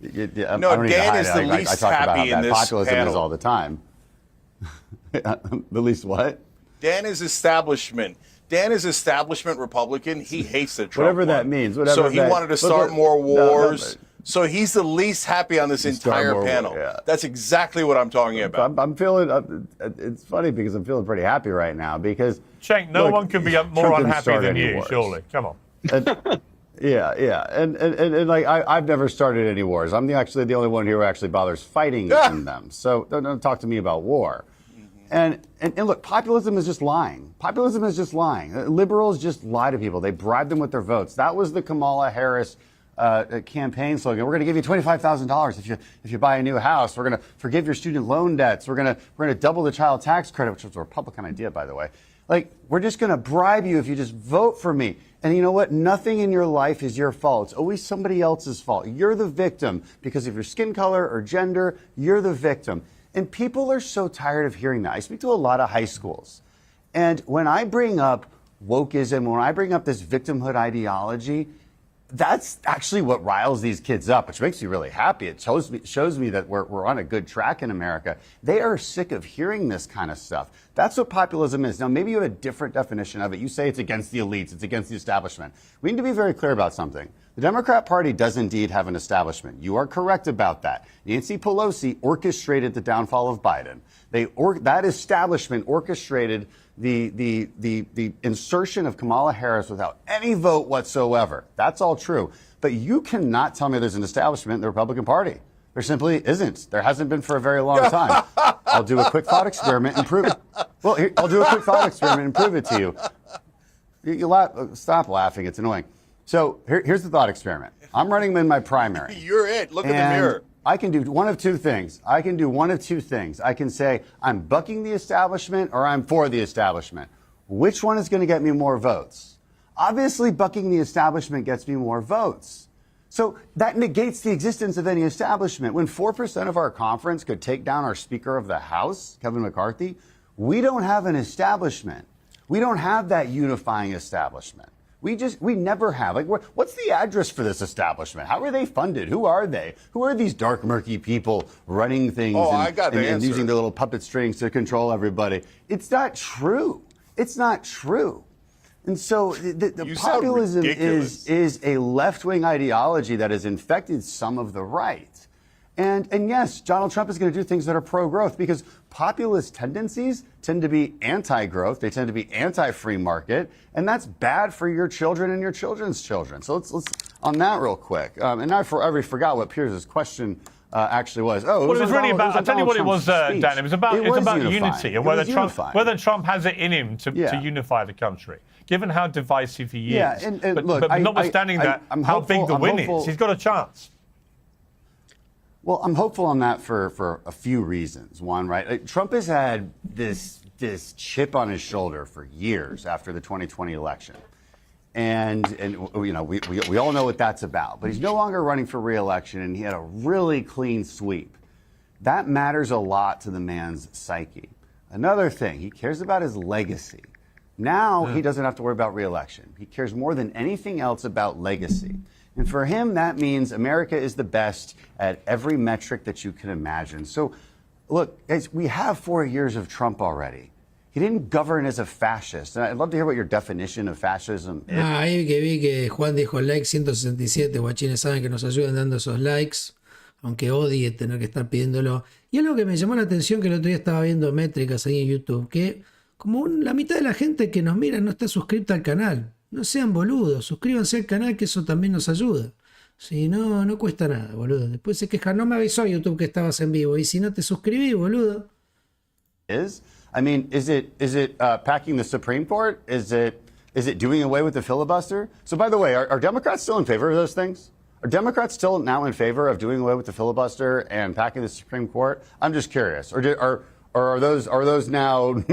is the least happy in this
populism
panel.
is all the time. The least what?
Dan is establishment. Dan is establishment Republican. He hates the Trump.
Whatever that means.
So he wanted to start more wars. So he's the least happy on this entire panel. That's exactly what I'm talking about.
I'm feeling. It's funny because I'm feeling pretty happy right now because.
Cenk, no one can be more unhappy than you. Surely, come on.
Yeah, and like I've never started any wars. I'm actually the only one here who actually bothers fighting in them. So don't talk to me about war. And look, populism is just lying. Populism is just lying. Liberals just lie to people. They bribe them with their votes. That was the Kamala Harris campaign slogan. We're going to give you $25,000 if you buy a new house. We're going to forgive your student loan debts. We're going to double the child tax credit, which was a Republican idea, by the way. Like, we're just going to bribe you if you just vote for me. And you know what? Nothing in your life is your fault. It's always somebody else's fault. You're the victim because of your skin color or gender. You're the victim. And people are so tired of hearing that. I speak to a lot of high schools. And when I bring up wokeism, when I bring up this victimhood ideology, that's actually what riles these kids up, which makes me really happy. It shows me that we're on a good track in America. They are sick of hearing this kind of stuff. That's what populism is. Now, maybe you have a different definition of it. You say it's against the elites, it's against the establishment. We need to be very clear about something. The Democrat Party does indeed have an establishment. You are correct about that. Nancy Pelosi orchestrated the downfall of Biden. That establishment orchestrated the insertion of Kamala Harris without any vote whatsoever. That's all true. But you cannot tell me there's an establishment in the Republican Party. There simply isn't. There hasn't been for a very long time. I'll do a quick thought experiment and prove it. Well, I'll do a quick thought experiment and prove it to you. Stop laughing. It's annoying. So here's the thought experiment. I'm running in my primary.
You're it. Look in the mirror.
I can do one of two things. I can say I'm bucking the establishment or I'm for the establishment. Which one is going to get me more votes? Obviously, bucking the establishment gets me more votes. So that negates the existence of any establishment. When 4% of our conference could take down our Speaker of the House, Kevin McCarthy, we don't have an establishment. We don't have that unifying establishment. We never have. Like, what's the address for this establishment? How are they funded? Who are they? Who are these dark, murky people running things and using their little puppet strings to control everybody? It's not true. It's not true. And so the populism is a left-wing ideology that has infected some of the right. And yes, Donald Trump is going to do things that are pro-growth because populist tendencies tend to be anti-growth. They tend to be anti-free market, and that's bad for your children and your children's children. So let's on that real quick. And I already forgot what Pierce's question actually was. Oh,
it was really about. I'll tell you what it was, Dan. It was about unity and whether Trump has it in him to unify the country. Given how divisive he is, but notwithstanding that, how big the win is, he's got a chance.
Well, I'm hopeful on that for a few reasons. One, right? Trump has had this chip on his shoulder for years after the 2020 election. And you know, we all know what that's about. But he's no longer running for re-election, and he had a really clean sweep. That matters a lot to the man's psyche. Another thing, he cares about his legacy. Now he doesn't have to worry about re-election. He cares more than anything else about legacy. And for him, that means America is the best at every metric that you can imagine. So, look, guys, we have 4 years of Trump already. He didn't govern as a fascist. And I'd love to hear what your definition of fascism is.
Ahí que vi que Juan dijo like 167. Guachines saben que nos ayudan dando esos likes, aunque odie tener que estar pidiéndolo. Y algo que me llamó la atención, que el otro día estaba viendo métricas ahí en YouTube, que como la mitad de la gente que nos mira no está suscripta al canal. No sean boludos, suscríbanse al canal, que eso también nos ayuda. Si no, no cuesta nada, boludo. Después se quejan, no me avisó YouTube que estabas en vivo. Y si no te suscribí, boludo.
I mean, is it packing the Supreme Court? Is it doing away with the filibuster? So, by the way, are Democrats still in favor of those things? Are Democrats still now in favor of doing away with the filibuster and packing the Supreme Court? I'm just curious. Or are those now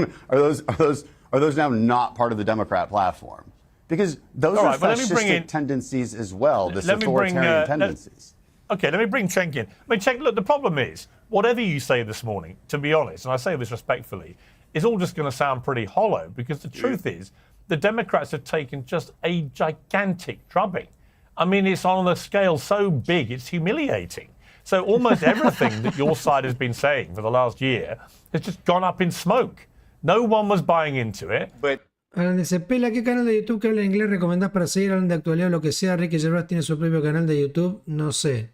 not part of the Democrat platform? Because those are fascistic tendencies as well, this authoritarian tendencies.
Okay, let me bring Cenk in. I mean, Cenk, look, the problem is, whatever you say this morning, to be honest, and I say this respectfully, is all just going to sound pretty hollow, because the truth is, the Democrats have taken just a gigantic drubbing. I mean, it's on a scale so big, it's humiliating. So almost everything that your side has been saying for the last year has just gone up in smoke. No one was buying into it.
But
Alan dice, Pela, ¿qué canal de YouTube que habla inglés recomendás para seguir? Hablan de actualidad o lo que sea. Ricky Gervais tiene su propio canal de YouTube. No sé.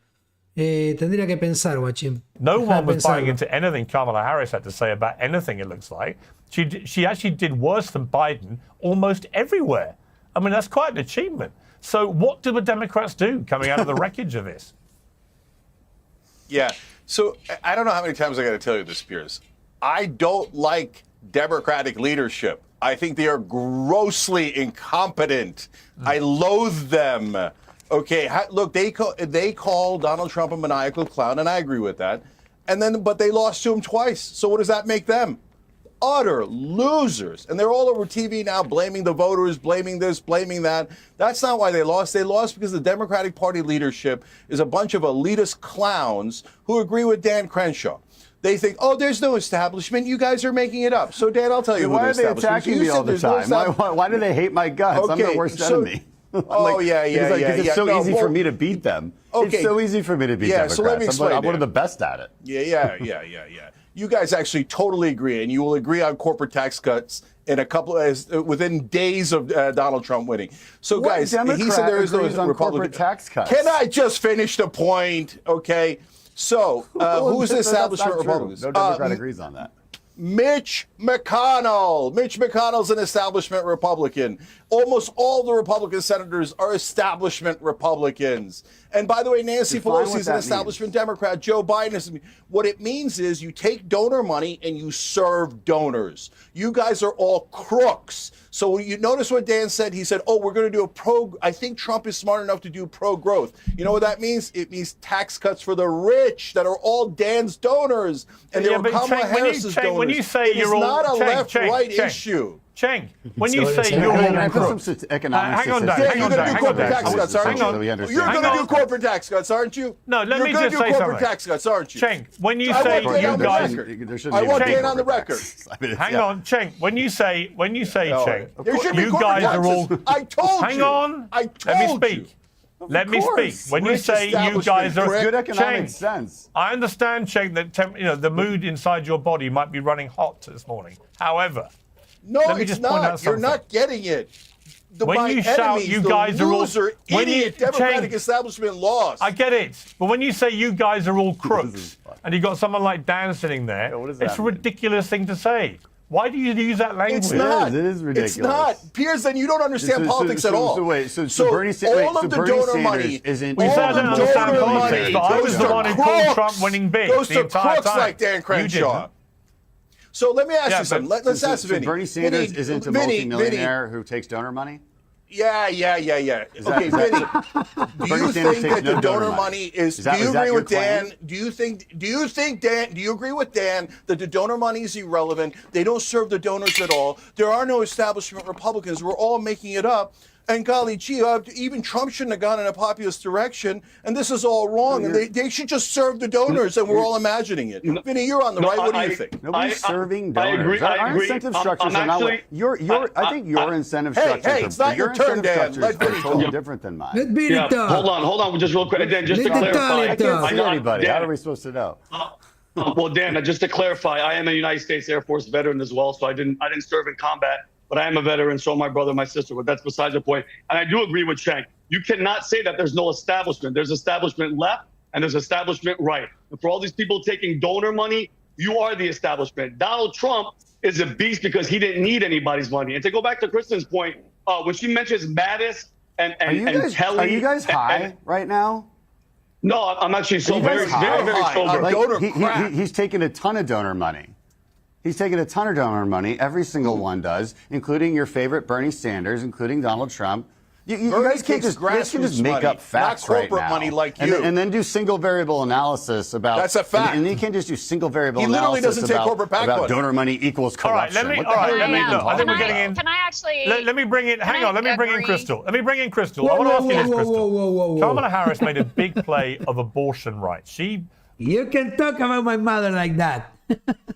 Tendría que pensar, guachín.
No one was buying into anything Kamala Harris had to say about anything, it looks like. She actually did worse than Biden almost everywhere. I mean, that's quite an achievement. So what do the Democrats do coming out of the wreckage of this?
Yeah. So I don't know how many times I got to tell you this, Piers. I don't like Democratic leadership. I think they are grossly incompetent. I loathe them. Okay, look, they call Donald Trump a maniacal clown, and I agree with that. But they lost to him twice. So what does that make them? Utter losers. And they're all over TV now blaming the voters, blaming this, blaming that. That's not why they lost. They lost because the Democratic Party leadership is a bunch of elitist clowns who agree with Dan Crenshaw. They think, oh, there's no establishment. You guys are making it up. So, Dan, I'll tell you who the establishment is.
Why are they attacking me all the time? Why do they hate my guts? I'm their worst enemy.
Because
it's so easy for me to beat them.
Okay.
It's so easy for me to beat Democrats.
So let me explain.
I'm one of the best at it.
Yeah. You guys actually totally agree, and you will agree on corporate tax cuts in within days of Donald Trump winning. So,
what
guys,
Democrat
he said there is no
Republican corporate tax cuts?
Can I just finish the point? Okay. So, who's the establishment Republicans?
No Democrat agrees on that.
Mitch McConnell. Mitch McConnell's an establishment Republican. Almost all the Republican senators are establishment Republicans. And by the way, Nancy Pelosi is an establishment Democrat. Joe Biden is. What it means is you take donor money and you serve donors. You guys are all crooks. So you notice what Dan said? He said, oh, we're going to do I think Trump is smart enough to do pro-growth. You know what that means? It means tax cuts for the rich that are all Dan's donors. And they were Kamala Harris's donors.
When you say
it's not a left-right issue.
Cenk, when you say you're all crooks, hang on, Dan.
You're going to do corporate tax cuts, aren't you? You're going to do corporate tax cuts, aren't you?
No, let me just say something.
You're going to do corporate tax cuts, aren't you?
Cenk, when you say you guys,
I want Dan on the record.
Hang on, Cenk. When you say, Cenk,
you
guys are all.
I told you.
Hang on.
I told
you. Let me speak. When you say you guys are
good economic sense,
I understand, Cenk, that the mood inside your body might be running hot this morning. However.
No, it's not. You're not getting it.
When you shout, you guys are all
idiot Democratic establishment lost.
I get it, but when you say you guys are all crooks, and you got someone like Dan sitting there, it's a ridiculous thing to say. Why do you use that language?
It's not.
It is ridiculous.
It's not. Piers, then you don't understand politics at all.
So Bernie Sanders
money
isn't.
You said I don't understand politics, but I was the one who called Trump winning big the entire time.
Like Dan Crenshaw. So let me ask you something. Let's ask Vinny.
Bernie Sanders isn't a multimillionaire who takes donor money?
Yeah. Okay, Vinny, do you think that the donor money is? Do you agree with Dan? Do you think Dan? Do you agree with Dan that the donor money is irrelevant? They don't serve the donors at all. There are no establishment Republicans. We're all making it up. And golly gee, even Trump shouldn't have gone in a populist direction. And this is all wrong. And they should just serve the donors. And we're all imagining it. Vinny, you're on the right. What do you think?
Nobody's serving donors.
I agree.
Our incentive structures are not. I think your incentive structures.
Hey, it's not your turn, Dan. Let Vinny
totally different than mine.
Let Vinny talk.
Hold on, just real quick. Dan, just to clarify.
I can't see anybody. How are we supposed to know?
Well, Dan, just to clarify, I am a United States Air Force veteran as well, so I didn't serve in combat. But I am a veteran, so my brother, my sister. But that's besides the point. And I do agree with Cenk. You cannot say that there's no establishment. There's establishment left and there's establishment right. And for all these people taking donor money, you are the establishment. Donald Trump is a beast because he didn't need anybody's money. And to go back to Kristen's point, when she mentions Mattis and Kelly.
Are you guys high right now?
No, I'm actually very sober.
He's taking a ton of donor money. He's taken a ton of donor money. Every single one does, including your favorite Bernie Sanders, including Donald Trump. You
Bernie
guys can't
takes
just make
money,
up facts
not corporate
right now.
money like
and
you.
and then do single variable analysis about.
That's a fact.
And you can't just do single variable
He literally
analysis
doesn't take corporate PAC
about
money.
donor money equals corruption.
All right,
What the hell are you even
look, I think we're
talking
getting in.
about?
Can I actually?
Let me bring in. Hang on. Let me bring in
agree?
Crystal. Let me bring in Crystal. I
Whoa,
want to
whoa,
ask you this,
whoa,
Crystal.
whoa, whoa, whoa.
Kamala Harris made a big play of abortion rights. She
You can talk about my mother like that.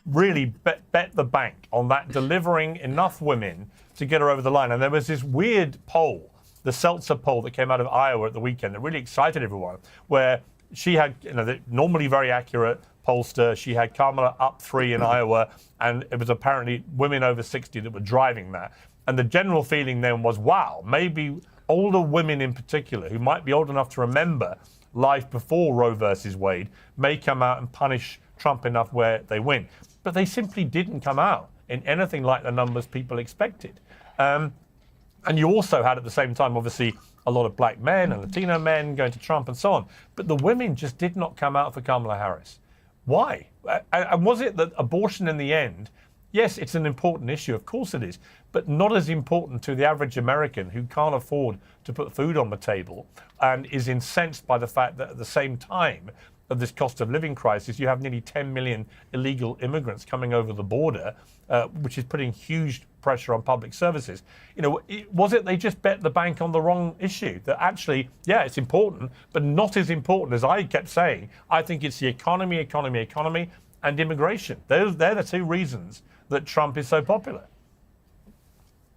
really bet the bank on that delivering enough women to get her over the line. And there was this weird poll, the Seltzer poll that came out of Iowa at the weekend that really excited everyone, where she had, the normally very accurate pollster, she had Kamala up 3 in Iowa, and it was apparently women over 60 that were driving that. And the general feeling then was, wow, maybe older women in particular, who might be old enough to remember life before Roe versus Wade, may come out and punish Trump enough where they win. But they simply didn't come out in anything like the numbers people expected. And you also had at the same time, obviously, a lot of black men and Latino men going to Trump and so on. But the women just did not come out for Kamala Harris. Why? And was it that abortion in the end, yes, it's an important issue, of course it is, but not as important to the average American who can't afford to put food on the table and is incensed by the fact that at the same time of this cost of living crisis, you have nearly 10 million illegal immigrants coming over the border, which is putting huge pressure on public services. Was it they just bet the bank on the wrong issue? That actually, yeah, it's important, but not as important as I kept saying. I think it's the economy, and immigration. They're the 2 reasons that Trump is so popular.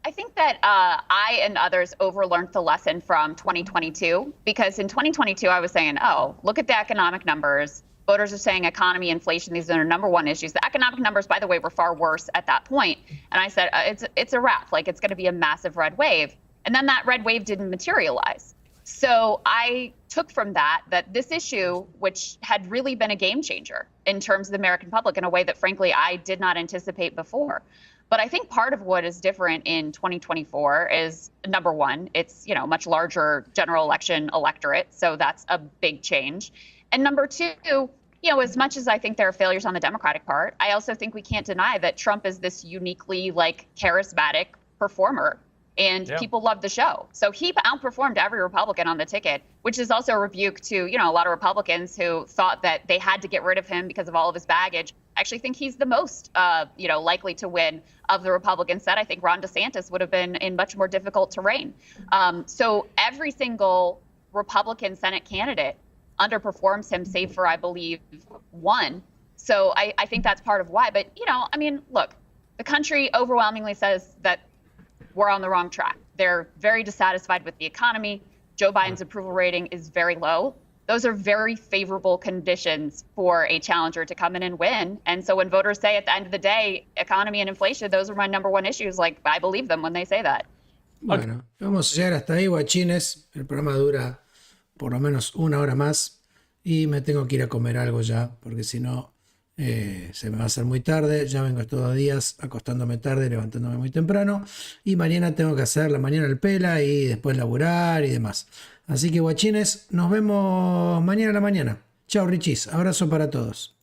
I think that I and others overlearned the lesson from 2022, because in 2022, I was saying, oh, look at the economic numbers. Voters are saying economy, inflation, these are the number 1 issues. The economic numbers, by the way, were far worse at that point. And I said, it's a wrap, like it's going to be a massive red wave. And then that red wave didn't materialize. So I took from that this issue, which had really been a game changer in terms of the American public in a way that, frankly, I did not anticipate before. But I think part of what is different in 2024 is, number one, it's, much larger general election electorate. So that's a big change. And number 2, as much as I think there are failures on the Democratic part, I also think we can't deny that Trump is this uniquely charismatic performer. And people love the show. So he outperformed every Republican on the ticket, which is also a rebuke to, a lot of Republicans who thought that they had to get rid of him because of all of his baggage. I actually think he's the most, likely to win of the Republican set. I think Ron DeSantis would have been in much more difficult terrain. So every single Republican Senate candidate underperforms him, save for, I believe, 1. So I think that's part of why. But, look, the country overwhelmingly says that we're on the wrong track. They're very dissatisfied with the economy. Joe Biden's approval rating is very low. Those are very favorable conditions for a challenger to come in and win. And so when voters say at the end of the day, economy and inflation, those are my number 1 issues, I believe them when they say that.
Bueno, vamos a llegar hasta ahí, guachines. El programa dura por lo menos 1 hora más y me tengo que ir a comer algo ya, porque si no se me va a hacer muy tarde. Ya vengo estos días acostándome tarde, levantándome muy temprano, y mañana tengo que hacer la mañana el Pela y después laburar y demás. Así que guachines, nos vemos mañana a la mañana. Chao, Richis, abrazo para todos.